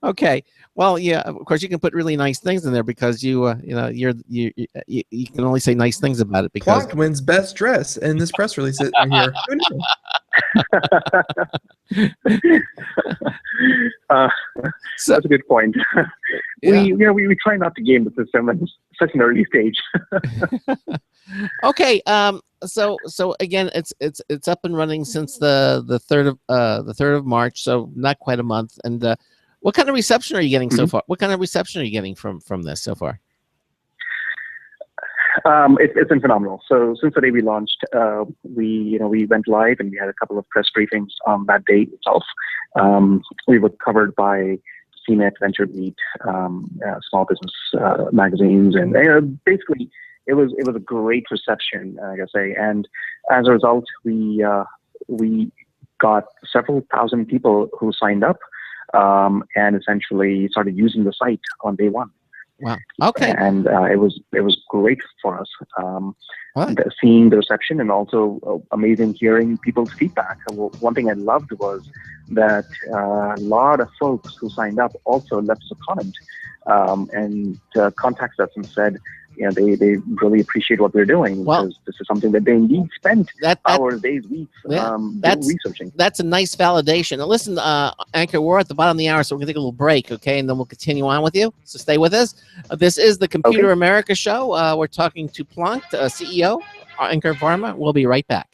Okay. Well, yeah. Of course, you can put really nice things in there because you can only say nice things about it because Plonked wins best dress in this press release right here. Who knew? So, that's a good point. Yeah. We try not to game the system at such an early stage. Okay. So again, it's up and running since the 3rd of March, so not quite a month. And what kind of reception are you getting so far? What kind of reception are you getting from this so far? It's been phenomenal. So since the day we launched, we went live and we had a couple of press briefings on that day itself. We were covered by CNET, Venture Beat, small business magazines, and basically it was a great reception, I gotta say. And as a result, we got several thousand people who signed up and essentially started using the site on day one. Wow. Okay. And it was great for us, Right. seeing the reception and also amazing hearing people's feedback. One thing I loved was that a lot of folks who signed up also left us a comment and contacted us and said, they really appreciate what we're doing because this is something that they indeed spent hours, days, weeks researching. That's a nice validation. Now listen, Anchor, we're at the bottom of the hour, so we're going to take a little break, okay? And then we'll continue on with you. So stay with us. This is the Computer America Show. We're talking to Plonked, CEO, Anchor Varma. We'll be right back.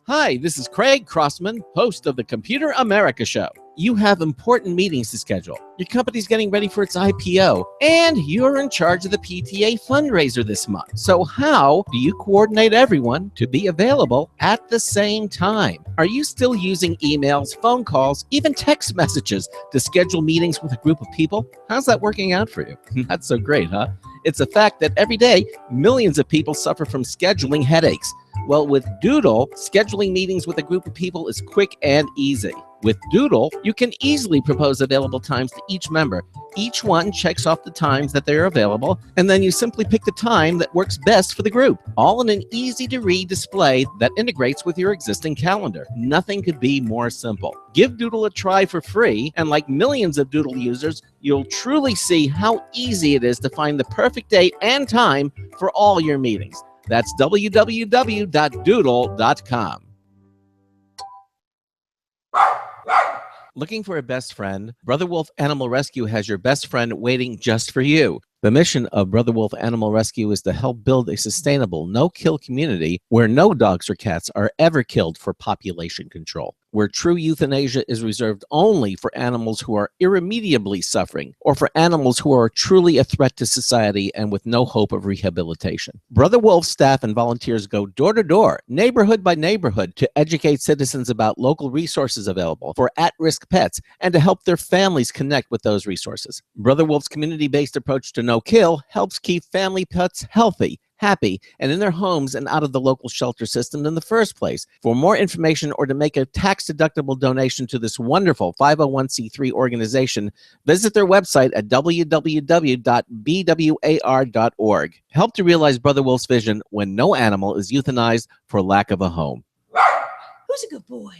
Hi, this is Craig Crossman, host of the Computer America Show. You have important meetings to schedule. Your company's getting ready for its IPO, and you're in charge of the PTA fundraiser this month. So how do you coordinate everyone to be available at the same time? Are you still using emails, phone calls, even text messages to schedule meetings with a group of people? How's that working out for you? Not so great, huh? It's a fact that every day, millions of people suffer from scheduling headaches. Well, with Doodle, scheduling meetings with a group of people is quick and easy. With Doodle, you can easily propose available times to each member. Each one checks off the times that they are available, and then you simply pick the time that works best for the group, all in an easy-to-read display that integrates with your existing calendar. Nothing could be more simple. Give Doodle a try for free, and like millions of Doodle users, you'll truly see how easy it is to find the perfect date and time for all your meetings. That's www.doodle.com. Looking for a best friend? Brother Wolf Animal Rescue has your best friend waiting just for you. The mission of Brother Wolf Animal Rescue is to help build a sustainable, no-kill community where no dogs or cats are ever killed for population control, where true euthanasia is reserved only for animals who are irremediably suffering or for animals who are truly a threat to society and with no hope of rehabilitation. Brother Wolf staff and volunteers go door to door, neighborhood by neighborhood, to educate citizens about local resources available for at-risk pets and to help their families connect with those resources. Brother Wolf's community-based approach to no-kill helps keep family pets healthy, happy, and in their homes and out of the local shelter system in the first place. For more information or to make a tax-deductible donation to this wonderful 501c3 organization, visit their website at www.bwar.org. Help to realize Brother Wolf's vision when no animal is euthanized for lack of a home. Who's a good boy?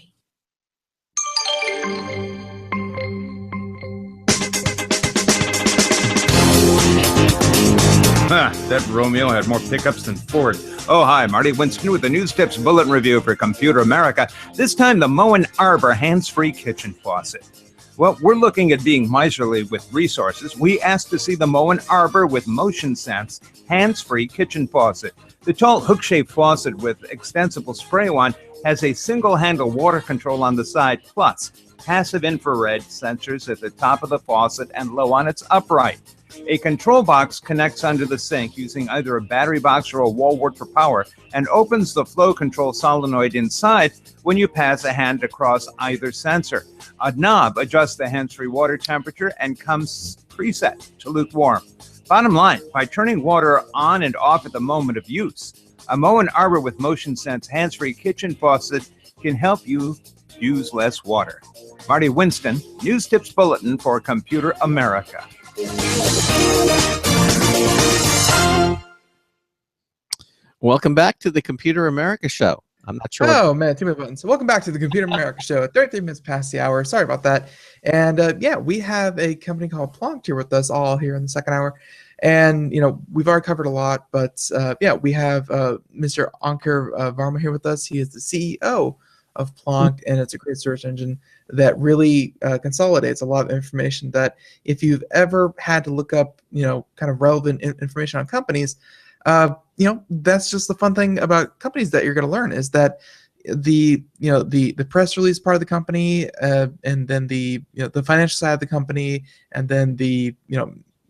That Romeo had more pickups than Ford. Oh, hi, Marty Winston with the News Tips Bulletin Review for Computer America. This time, the Moen Arbor hands-free kitchen faucet. Well, we're looking at being miserly with resources. We asked to see the Moen Arbor with Motion Sense hands-free kitchen faucet. The tall hook-shaped faucet with extensible spray wand has a single-handle water control on the side, plus passive infrared sensors at the top of the faucet and low on its upright. A control box connects under the sink using either a battery box or a wall wart for power and opens the flow control solenoid inside when you pass a hand across either sensor. A knob adjusts the hands-free water temperature and comes preset to lukewarm. Bottom line, by turning water on and off at the moment of use, a Moen Arbor with Motion Sense hands-free kitchen faucet can help you use less water. Marty Winston, News Tips Bulletin for Computer America. Welcome back to the Computer America Show. I'm not sure. Oh, man, too many buttons. So welcome back to the Computer America Show at 33 minutes past the hour. Sorry about that. And yeah, we have a company called Plonked here with us all here in the second hour. And, you know, we've already covered a lot, but yeah, we have Mr. Ankur Varma here with us. He is the CEO of Plonked, and it's a great search engine that really consolidates a lot of information that if you've ever had to look up, you know, kind of relevant information on companies, you know, that's just the fun thing about companies that you're going to learn is that the press release part of the company, and then the financial side of the company, and then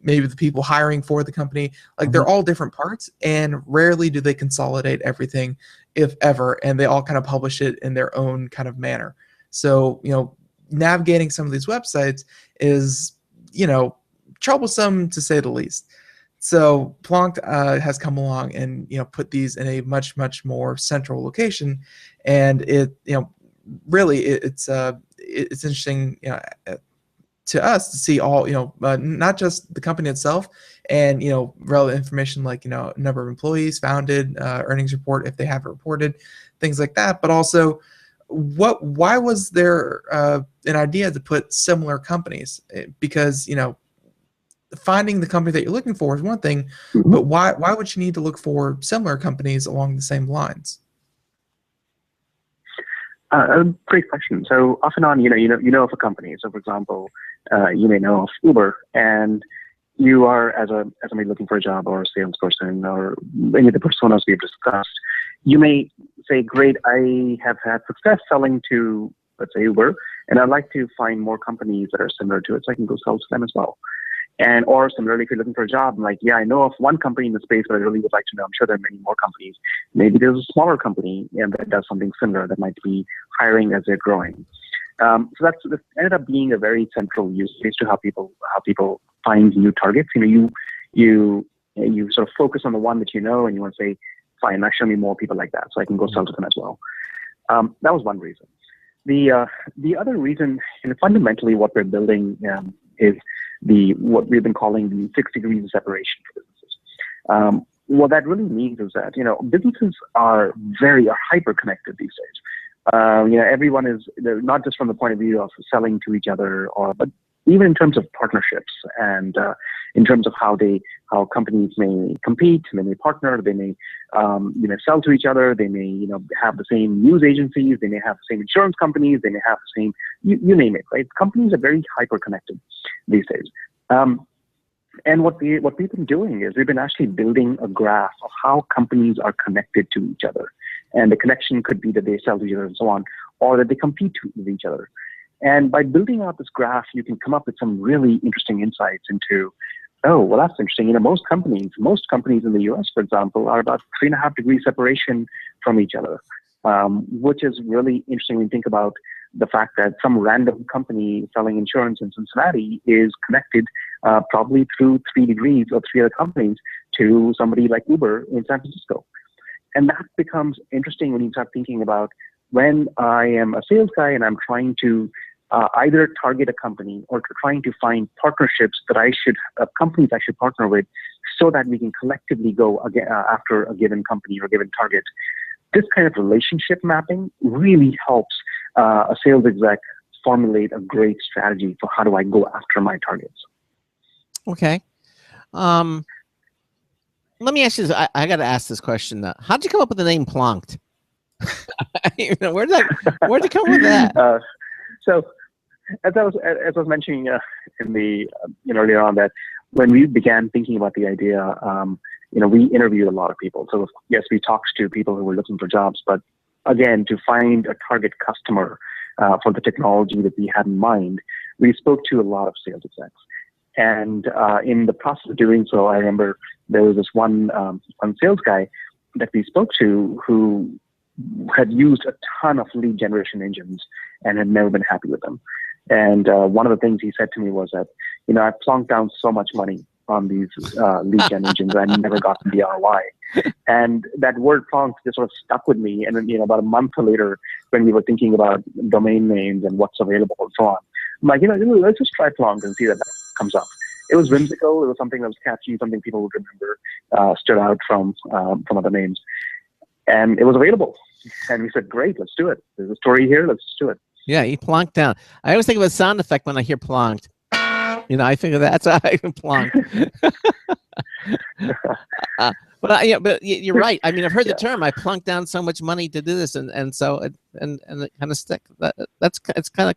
maybe the people hiring for the company, like they're all different parts, and rarely do they consolidate everything, if ever, and they all kind of publish it in their own kind of manner. So, you know, navigating some of these websites is, you know, troublesome to say the least. So Plonked has come along and, you know, put these in a much, much more central location, and it, you know, really it's interesting, you know, to us to see all, you know, not just the company itself and, you know, relevant information like, you know, number of employees, founded, earnings report if they have it reported, things like that, but also why was there an idea to put similar companies? Because, you know, finding the company that you're looking for is one thing, but why would you need to look for similar companies along the same lines? Great question. So off and on, you know of a company. So for example, you may know of Uber, and you are as somebody looking for a job or a salesperson or any of the personas we've discussed, you may say, great, I have had success selling to, let's say, Uber, and I'd like to find more companies that are similar to it so I can go sell to them as well. And or similarly, if you're looking for a job, I'm like, yeah, I know of one company in the space, but I really would like to know. I'm sure there are many more companies. Maybe there's a smaller company that does something similar that might be hiring as they're growing. So that's ended up being a very central use case to how people find new targets. You know, you sort of focus on the one that you know, and you want to say, fine, now show me more people like that, so I can go sell to them as well. That was one reason. The other reason, and fundamentally, what we're building is what we've been calling the 6 degrees of separation for businesses. What that really means is that, you know, businesses are hyper connected these days. You know, everyone is, not just from the point of view of selling to each other, but even in terms of partnerships and in terms of how companies may compete, they may partner, they may sell to each other, they may, you know, have the same news agencies, they may have the same insurance companies, they may have the same, you name it, right? Companies are very hyper connected these days. And what we've been doing is we've been actually building a graph of how companies are connected to each other. And the connection could be that they sell to each other and so on, or that they compete with each other. And by building out this graph, you can come up with some really interesting insights into, oh, well, that's interesting. You know, most companies in the US, for example, are about 3.5 degrees separation from each other, which is really interesting when you think about the fact that some random company selling insurance in Cincinnati is connected probably through 3 degrees or 3 other companies to somebody like Uber in San Francisco. And that becomes interesting when you start thinking about when I am a sales guy and I'm trying to either target a company or trying to find partnerships that companies I should partner with so that we can collectively go after a given company or a given target. This kind of relationship mapping really helps a sales exec formulate a great strategy for how do I go after my targets. Okay. Let me ask you this. I got to ask this question. How'd you come up with the name Plonked? Where'd you come up with that? as I was mentioning in the earlier on, that when we began thinking about the idea, we interviewed a lot of people. So yes, we talked to people who were looking for jobs, but again, to find a target customer for the technology that we had in mind, we spoke to a lot of sales execs. And in the process of doing so, I remember there was this one sales guy that we spoke to who had used a ton of lead generation engines and had never been happy with them. And one of the things he said to me was that, I plonked down so much money on these lead gen engines, I never got the ROI. And that word plonked just sort of stuck with me. And then, about a month later, when we were thinking about domain names and what's available and so on, I'm like, let's just try Plonked and see that comes up. It was whimsical. It was something that was catchy, something people would remember, stood out from other names. And it was available. And we said, great, let's do it. There's a story here. Let's just do it. Yeah, he plonked down. I always think of a sound effect when I hear plonked. I think of that's how I plonked. But you're right. I mean, I've heard the term. I plunked down so much money to do this, and so it kind of stick. It's kind of,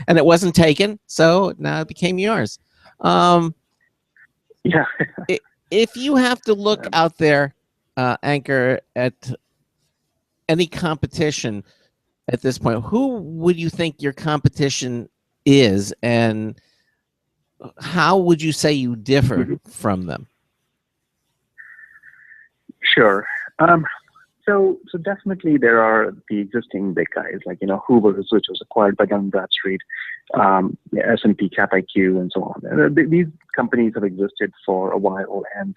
and it wasn't taken, so now it became yours. Yeah. If you have to look out there, Anchor, at any competition at this point, who would you think your competition is, and how would you say you differ from them? Sure. So definitely there are the existing big guys like, Hoover's, which was acquired by Dun & Bradstreet, S&P Cap IQ, and so on. These companies have existed for a while, and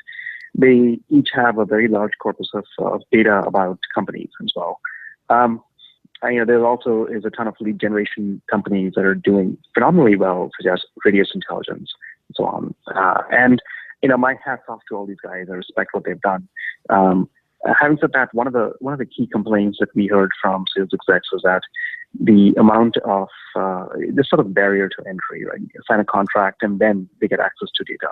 they each have a very large corpus of data about companies as well. There also is a ton of lead generation companies that are doing phenomenally well, such as Radius Intelligence and so on. And my hat's off to all these guys. I respect what they've done. Having said that, one of the key complaints that we heard from sales execs was that the amount of this sort of barrier to entry, right? You sign a contract and then they get access to data.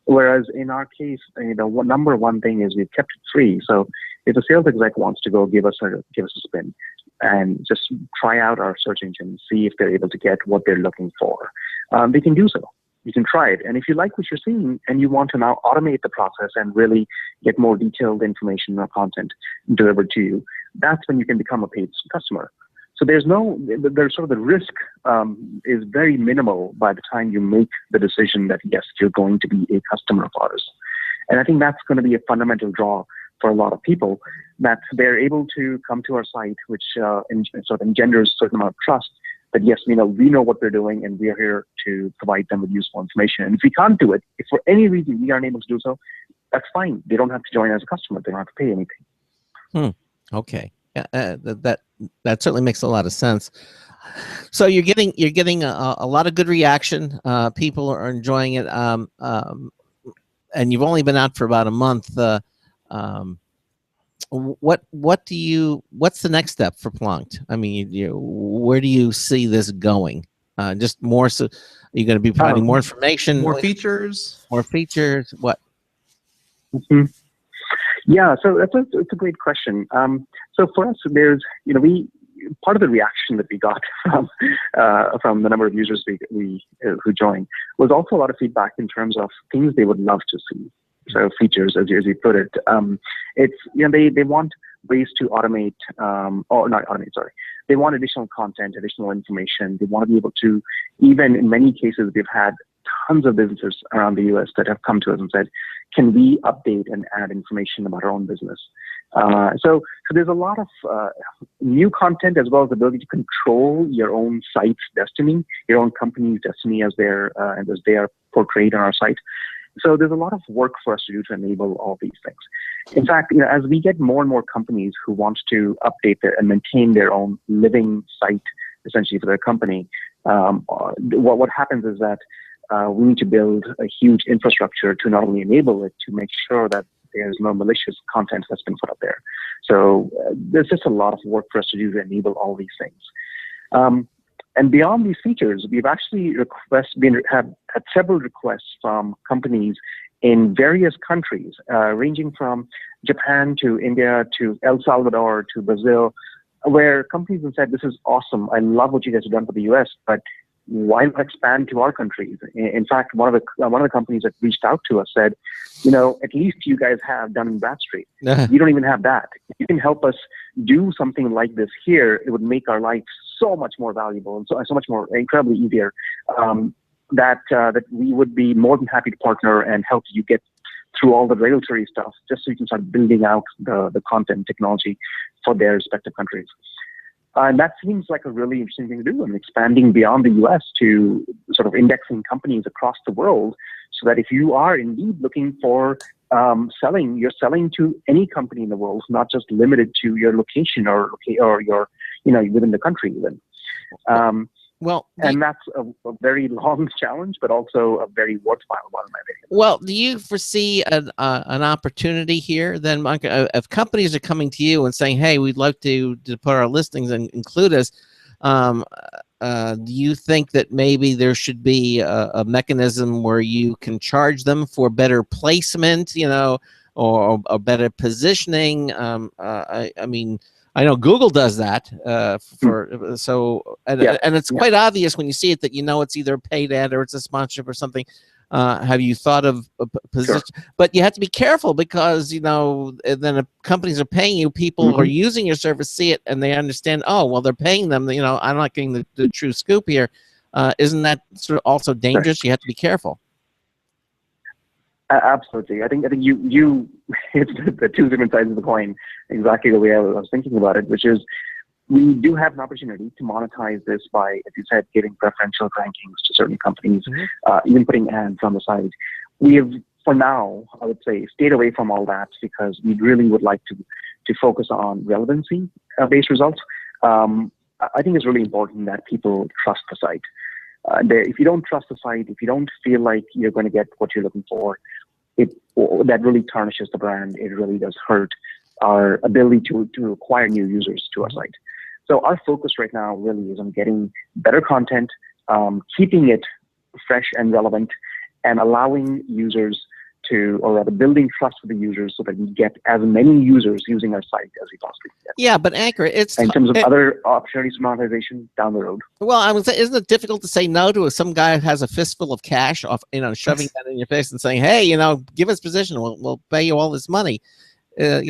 Whereas in our case, number one thing is we've kept it free. So if a sales exec wants to go give us a spin and just try out our search engine, see if they're able to get what they're looking for, they can do so. You can try it. And if you like what you're seeing and you want to now automate the process and really get more detailed information or content delivered to you, that's when you can become a paid customer. So there's sort of the risk is very minimal by the time you make the decision that, yes, you're going to be a customer of ours. And I think that's going to be a fundamental draw for a lot of people, that they're able to come to our site, which sort of engenders a certain amount of trust that, yes, we know what we're doing, and we are here to provide them with useful information. And if we can't do it, if for any reason we aren't able to do so, that's fine. They don't have to join as a customer. They don't have to pay anything. Okay. Yeah, that certainly makes a lot of sense. So you're getting a lot of good reaction. People are enjoying it. And you've only been out for about a month. What's the next step for Plonked? I mean, where do you see this going? Just more, so you're going to be providing more information, more features, what? Mm-hmm. Yeah, so it's a great question. So for us, there's part of the reaction that we got from the number of users who joined was also a lot of feedback in terms of things they would love to see. So features, as you put it, it's they want ways to automate, or not automate. Sorry, they want additional content, additional information. They want to be able to, even in many cases, we've had tons of businesses around the U.S. that have come to us and said, "Can we update and add information about our own business?" So there's a lot of new content, as well as the ability to control your own site's destiny, your own company's destiny as they are portrayed on our site. So there's a lot of work for us to do to enable all these things. In fact, as we get more and more companies who want to update and maintain their own living site, essentially for their company, what happens is that we need to build a huge infrastructure to not only enable it, to make sure that there's no malicious content that's been put up there. So there's just a lot of work for us to do to enable all these things. And beyond these features, we've actually had several requests from companies in various countries, ranging from Japan to India to El Salvador to Brazil, where companies have said, "This is awesome. I love what you guys have done for the US, but why not expand to our countries? In fact, one of the companies that reached out to us said, at least you guys have Dun& Bradstreet. You don't even have that. If you can help us do something like this here, it would make our life so much more valuable and so much more incredibly easier. That we would be more than happy to partner and help you get through all the regulatory stuff, just so you can start building out the content technology for their respective countries. And that seems like a really interesting thing to do, and expanding beyond the US to sort of indexing companies across the world, so that if you are indeed looking for selling, you're selling to any company in the world, not just limited to your location or your, within the country even. And that's a very long challenge, but also a very worthwhile one in my opinion. Well, do you foresee an opportunity here then, Monica, if companies are coming to you and saying, hey, we'd like to put our listings and include us, do you think that maybe there should be a mechanism where you can charge them for better placement, or better positioning? I mean, I know Google does that and it's quite obvious when you see it that it's either a paid ad or it's a sponsorship or something. Have you thought of a position? Sure. But you have to be careful because then if companies are paying you, people who are using your service see it and they understand. Oh, well, they're paying them. I'm not getting the true scoop here. Isn't that sort of also dangerous? Sure. You have to be careful. Absolutely. I think you it's the two different sides of the coin, exactly the way I was thinking about it, which is we do have an opportunity to monetize this by, as you said, giving preferential rankings to certain companies, even putting ads on the site. We have, for now, I would say, stayed away from all that because we really would like to focus on relevancy-based results. I think it's really important that people trust the site. If you don't trust the site, if you don't feel like you're going to get what you're looking for, that really tarnishes the brand. It really does hurt our ability to acquire new users to our site. So our focus right now really is on getting better content, keeping it fresh and relevant, and allowing users or rather building trust with the users so that we get as many users using our site as we possibly can. Yeah, but Anchor, it's in terms of other opportunities for monetization down the road. Well, I would say, isn't it difficult to say no to some guy who has a fistful of cash, shoving that in your face and saying, "Hey, give us position. We'll pay you all this money." It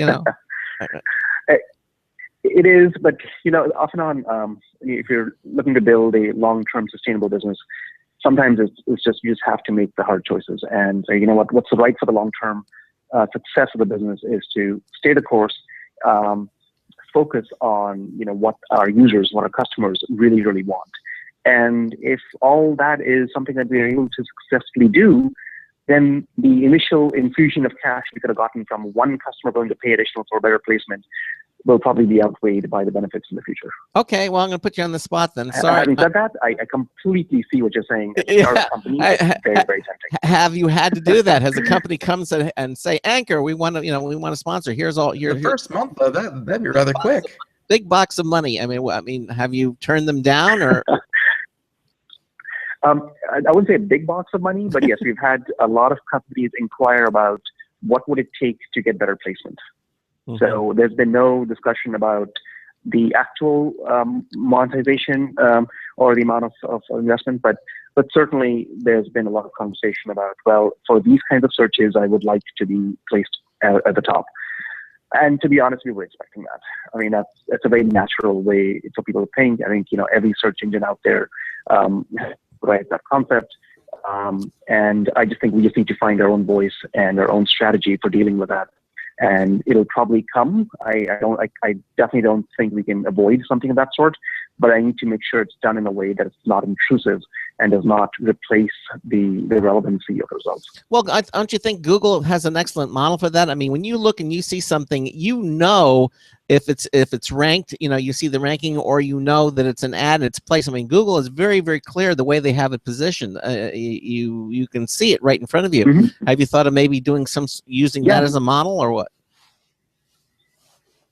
is, but often on if you're looking to build a long-term sustainable business, sometimes it's just you just have to make the hard choices and say, what's right for the long-term success of the business is to stay the course, focus on what our users, what our customers really, really want. And if all that is something that we are able to successfully do, then the initial infusion of cash we could have gotten from one customer going to pay additional for better placement will probably be outweighed by the benefits in the future. Okay, well, I'm going to put you on the spot then. Sorry. Having said that, I completely see what you're saying. Our company is very, very tempting. Have you had to do that? Has the company come and say, Anchor, we want to sponsor. Here's all your first month though, that'd be rather quick. Big box of money. I mean, have you turned them down or? I wouldn't say a big box of money, but yes, we've had a lot of companies inquire about what would it take to get better placement. So there's been no discussion about the actual monetization or the amount of investment, but certainly there's been a lot of conversation about, well, for these kinds of searches, I would like to be placed at the top. And to be honest, we were expecting that. I mean, that's a very natural way for people to think. I think, every search engine out there provides that concept. And I just think we just need to find our own voice and our own strategy for dealing with that. And it'll probably come. I definitely don't think we can avoid something of that sort, but I need to make sure it's done in a way that it's not intrusive and does not replace the relevancy of the results. Well, don't you think Google has an excellent model for that? I mean, when you look and you see something, if it's ranked, you see the ranking, or that it's an ad, it's placed. I mean, Google is very, very clear the way they have it positioned. You can see it right in front of you. Have you thought of maybe using that as a model, or what?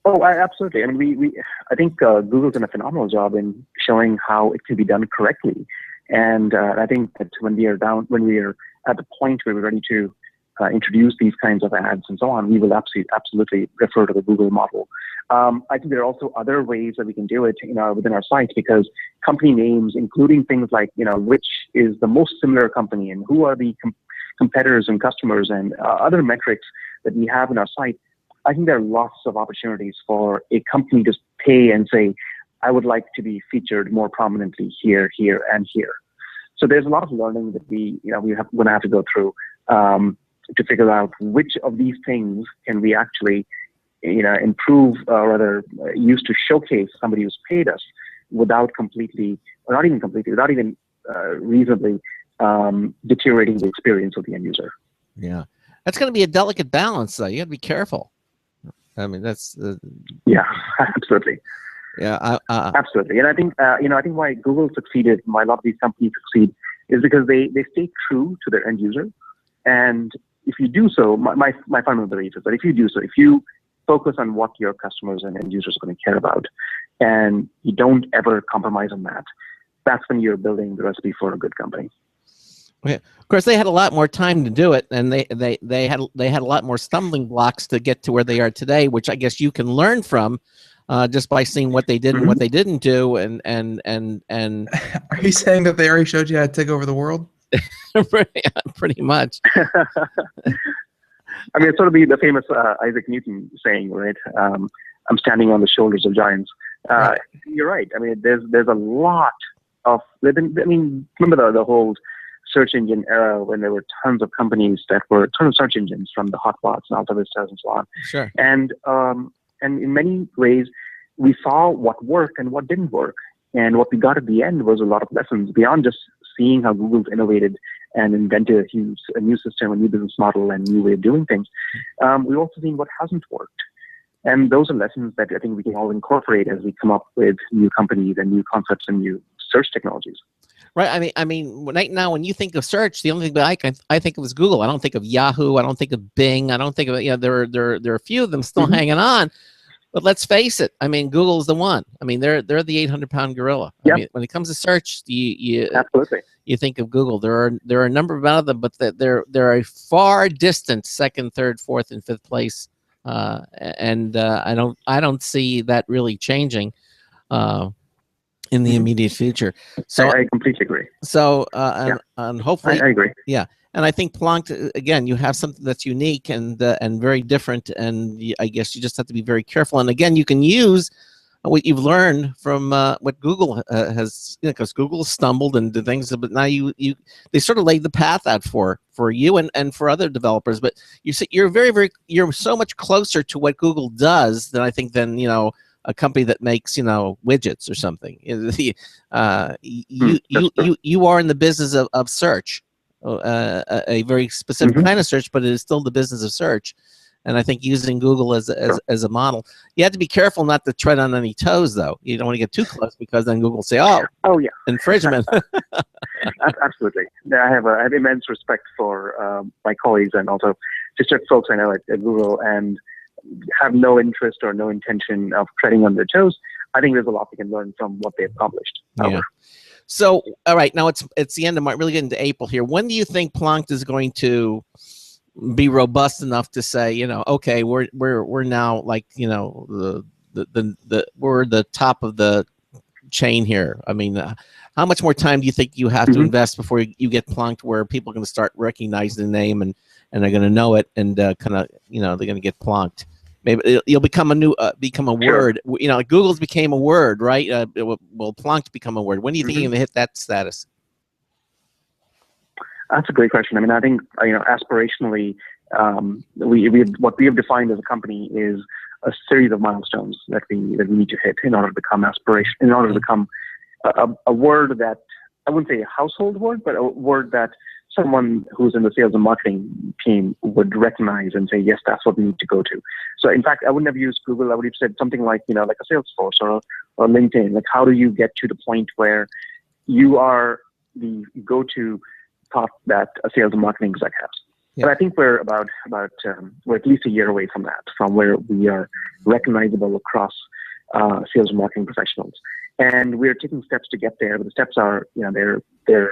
Oh, absolutely. I mean, I think Google's done a phenomenal job in showing how it can be done correctly. And I think that when we are at the point where we're ready to introduce these kinds of ads and so on, we will absolutely refer to the Google model. I think there are also other ways that we can do it within our site, because company names, including things like, which is the most similar company and who are the competitors and customers and other metrics that we have in our site. I think there are lots of opportunities for a company to pay and say, I would like to be featured more prominently here, here, and here. So there's a lot of learning that we're going to have to go through to figure out which of these things can we actually, improve or rather use to showcase somebody who's paid us without even reasonably deteriorating the experience of the end user. Yeah, that's going to be a delicate balance, though. You got to be careful. I mean, that's yeah, absolutely. Yeah, absolutely. And I think I think why Google succeeded, why a lot of these companies succeed, is because they stay true to their end user. And if you do so, my fundamental belief is that if you do so, if you focus on what your customers and end users are going to care about, and you don't ever compromise on that, that's when you're building the recipe for a good company. Okay. Of course, they had a lot more time to do it, and they had a lot more stumbling blocks to get to where they are today, which I guess you can learn from just by seeing what they did and what they didn't do. And Are you saying that they already showed you how to take over the world? Pretty much. I mean, it's sort of the famous Isaac Newton saying, right? I'm standing on the shoulders of giants. Right. You're right. I mean, there's a lot of. I mean, remember the whole search engine era when there were tons of companies that were tons of search engines, from the Hotbots and Alta Vistas and so on. Sure. And in many ways, we saw what worked and what didn't work. And what we got at the end was a lot of lessons beyond just seeing how Google's innovated and invented a new system, a new business model, and new way of doing things. We've also seen what hasn't worked. And those are lessons that I think we can all incorporate as we come up with new companies and new concepts and new search technologies. Right. I mean, right now when you think of search, the only thing that I think of is Google. I don't think of Yahoo. I don't think of Bing. I don't think of there are a few of them still hanging on. But let's face it. I mean, Google's the one. I mean, they're the 800-pound gorilla. Yep. I mean, when it comes to search, absolutely, you think of Google. There are a number of them, but they're a far distant second, third, fourth, and fifth place. And I don't see that really changing in the immediate future. So I completely agree. So and hopefully I agree. Yeah. And I think Plonked, again, you have something that's unique and very different, and I guess you just have to be very careful. And again, you can use what you've learned from what Google has, because Google stumbled and did things, but now they sort of laid the path out for you and for other developers. But you're so much closer to what Google does than I think than a company that makes widgets or something. You are in the business of search. A very specific kind of search, but it is still the business of search. And I think using Google as a model, you have to be careful not to tread on any toes, though. You don't want to get too close, because then Google will say, "Oh yeah, infringement." Absolutely. I have immense respect for my colleagues and also just folks I know at Google, and have no interest or no intention of treading on their toes. I think there's a lot we can learn from what they've accomplished. Yeah. So, all right, now it's the end of March, really getting to April here. When do you think Plonked is going to be robust enough to say, okay, we're now like, we're the top of the chain here? I mean, how much more time do you think you have to invest before you get Plonked, where people are going to start recognizing the name and they're going to know it, and kind of, they're going to get Plonked? Maybe you'll become a word. Like Google's became a word, right? Will Plonked become a word? When do you think you're going to hit that status? That's a great question. I mean, I think aspirationally, what we have defined as a company is a series of milestones that we need to hit in order to become to become a word that, I wouldn't say a household word, but a word that someone who's in the sales and marketing team would recognize and say, yes, that's what we need to go to. So in fact, I wouldn't have used Google. I would have said something like, like a Salesforce or LinkedIn. Like, how do you get to the point where you are the go-to thought that a sales and marketing exec has? Yeah. But I think we're we're at least a year away from that, from where we are recognizable across sales and marketing professionals. And we're taking steps to get there, but the steps are, they're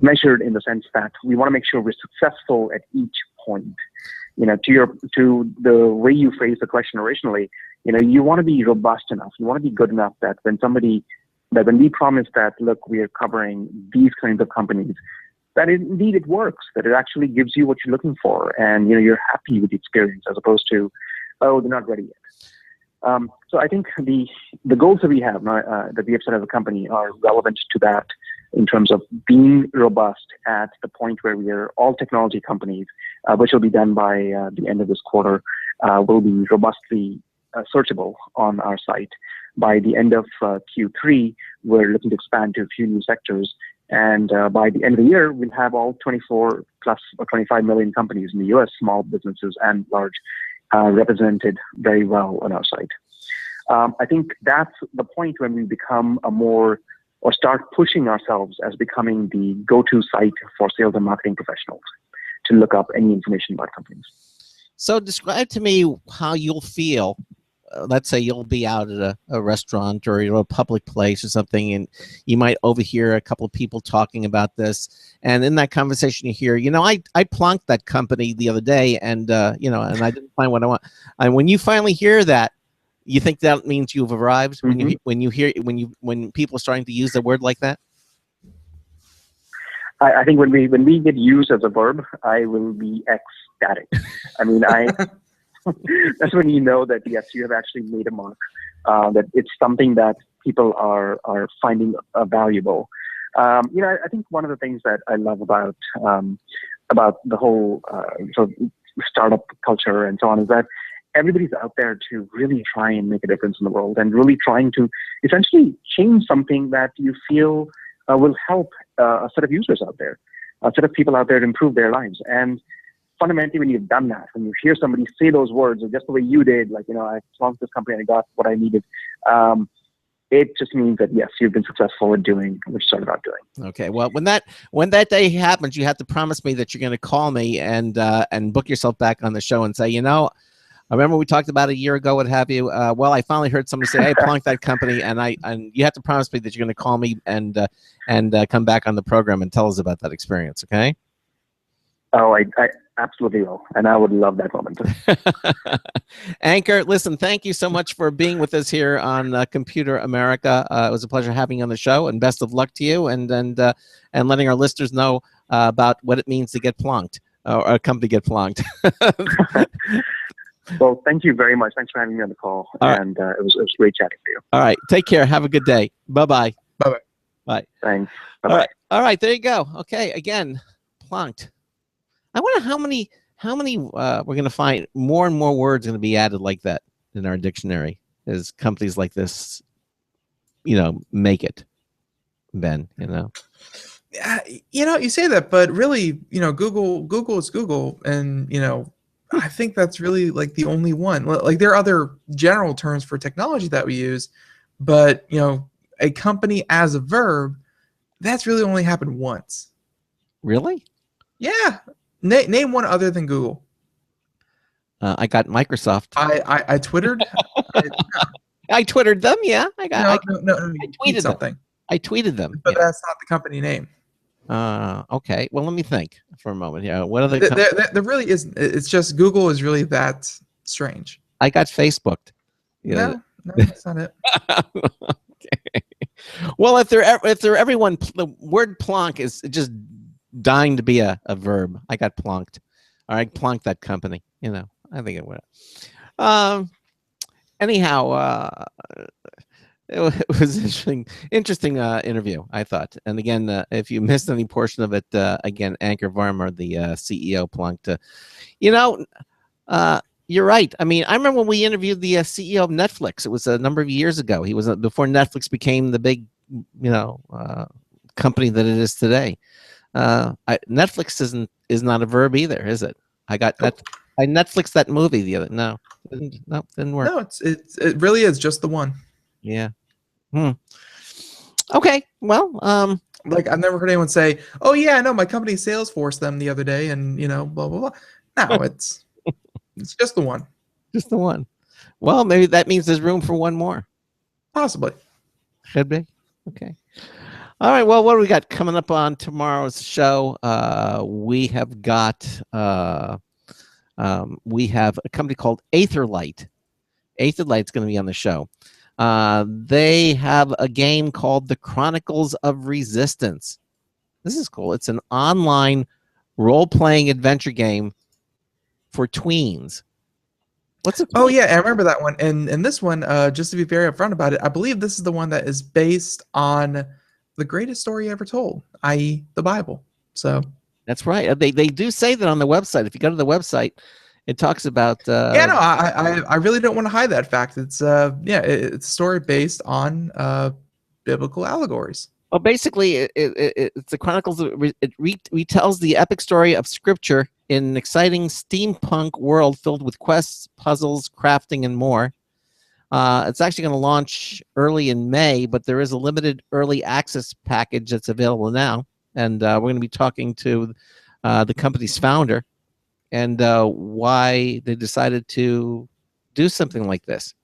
measured in the sense that we want to make sure we're successful at each point. To the way you phrased the question originally, you want to be robust enough. You want to be good enough that when we promise that, look, we are covering these kinds of companies, that indeed it works, that it actually gives you what you're looking for, and you're happy with the experience, as opposed to, oh, they're not ready yet. So I think the goals that we have set as a company are relevant to that, in terms of being robust at the point where we are all technology companies, which will be done by the end of this quarter, will be robustly searchable on our site. By the end of Q3, we're looking to expand to a few new sectors. And by the end of the year, we'll have all 24 plus or 25 million companies in the US, small businesses and large, represented very well on our site. I think that's the point when we become or start pushing ourselves as becoming the go-to site for sales and marketing professionals to look up any information about companies. So describe to me how you'll feel. Let's say you'll be out at a restaurant or a public place or something, and you might overhear a couple of people talking about this. And in that conversation, you hear, I plonked that company the other day, and and I didn't find what I want. And when you finally hear that, you think that means you've arrived. Mm-hmm. When people are starting to use the word like that. I think when we get used as a verb, I will be ecstatic. I mean, that's when you know that yes, you have actually made a mark. That it's something that people are finding valuable. I think one of the things that I love about the whole sort of startup culture and so on is that everybody's out there to really try and make a difference in the world, and really trying to essentially change something that you feel will help a set of users out there, a set of people out there to improve their lives. And fundamentally, when you've done that, when you hear somebody say those words, or just the way you did, like, I plunked this company and I got what I needed, it just means that, yes, you've been successful in doing what you started out doing. Okay. Well, when that day happens, you have to promise me that you're going to call me and book yourself back on the show and say, I remember we talked about a year ago, what have you. Well, I finally heard somebody say, "Hey, plunked that company," and you have to promise me that you're going to call me and come back on the program and tell us about that experience. Okay? Oh, I absolutely will, and I would love that moment. Anchor, listen, thank you so much for being with us here on Computer America. It was a pleasure having you on the show, and best of luck to you, and letting our listeners know about what it means to get plunked, or a company get plunked. Well, thank you very much. Thanks for having me on the call. And it was great chatting to you. All right. Take care. Have a good day. Bye-bye. Bye-bye. Bye. Thanks. Bye-bye. All right. There you go. Okay. Again, plunked. I wonder how many we're going to find more and more words going to be added like that in our dictionary as companies like this, make it, Ben, You say that, but really, Google is Google, and I think that's really like the only one. Like, there are other general terms for technology that we use, but a company as a verb, that's really only happened once. Really? Yeah. Name one other than Google. I got Microsoft. I twittered. I twittered them. Yeah, I tweeted something. I tweeted them, but that's not the company name. Okay. Well, let me think for a moment. Yeah. What are there really isn't. It's just Google is really that strange. I got Facebooked. No, that's not it. Okay. Well, if they're everyone, the word plonk is just dying to be a verb. I got plonked. All right, plonked that company. I think it would. Anyhow, it was an interesting interview, I thought. And again, if you missed any portion of it, again, Ankur Varma, the CEO, Plonked. You're right. I mean, I remember when we interviewed the CEO of Netflix. It was a number of years ago. He was before Netflix became the big, company that it is today. Netflix is not a verb either, is it? I Netflixed that movie the other. No, didn't work. No, it really is just the one. Yeah. Okay. Well, like, I've never heard anyone say, "Oh yeah, I know my company Salesforce them the other day," and blah blah blah. No, it's just the one. Just the one. Well, maybe that means there's room for one more. Possibly. Could be. Okay. All right. Well, what do we got coming up on tomorrow's show? We have got we have a company called Aetherlight. Aetherlight's going to be on the show. They have a game called The Chronicles of Resistance. This is cool. It's an online role-playing adventure game for tweens. What's it? Oh yeah, I remember that one. And this one, just to be very upfront about it, I believe this is the one that is based on the greatest story ever told, i.e., the Bible. So that's right. They do say that on the website. If you go to the website, it talks about. Yeah, no, I really don't want to hide that fact. It's it's a story based on biblical allegories. Well, basically, it's the Chronicles. It retells the epic story of Scripture in an exciting steampunk world filled with quests, puzzles, crafting, and more. It's actually going to launch early in May, but there is a limited early access package that's available now. And we're going to be talking to the company's founder and why they decided to do something like this.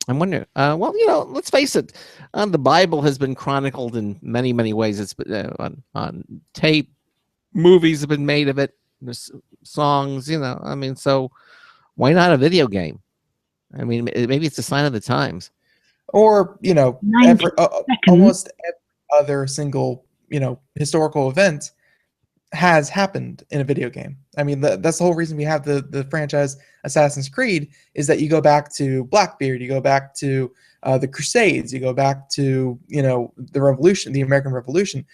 I'm wondering, well, let's face it, the Bible has been chronicled in many, many ways. It's been on tape, movies have been made of it, there's songs, I mean, so why not a video game? I mean, maybe it's a sign of the times. Or, almost every other single, historical event has happened in a video game. I mean, that's the whole reason we have the franchise Assassin's Creed, is that you go back to Blackbeard, you go back to the Crusades, you go back to, the Revolution, the American Revolution.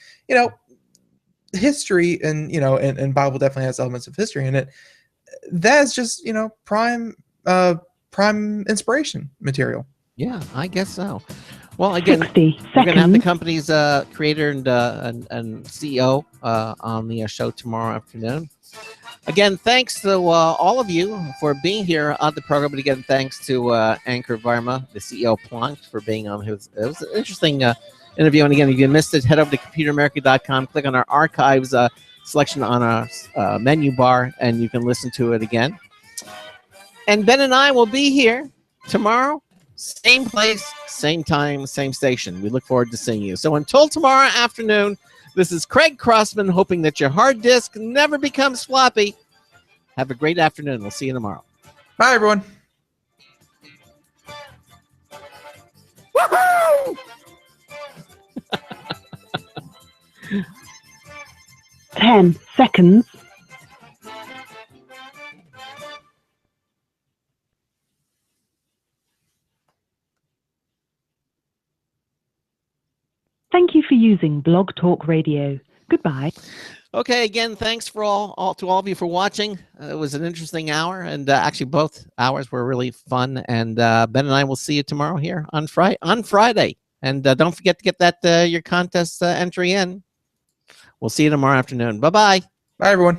History and Bible definitely has elements of history in it. That's just, prime inspiration material. Yeah, I guess so. Well, again, we're 60 going to have the seconds. company's creator and CEO on the show tomorrow afternoon. Again, thanks to all of you for being here on the program. And again, thanks to Anchor Varma, the CEO of Plonked, for being on. It was an interesting interview. And again, if you missed it, head over to computeramerica.com, click on our archives selection on our menu bar, and you can listen to it again. And Ben and I will be here tomorrow. Same place, same time, same station. We look forward to seeing you. So until tomorrow afternoon, this is Craig Crossman, hoping that your hard disk never becomes floppy. Have a great afternoon. We'll see you tomorrow. Bye, everyone. Woohoo! 10 seconds. Thank you for using Blog Talk Radio. Goodbye. Okay, again, thanks for all of you for watching. It was an interesting hour, and actually both hours were really fun. And Ben and I will see you tomorrow here on Friday. And don't forget to get that your contest entry in. We'll see you tomorrow afternoon. Bye-bye. Bye, everyone.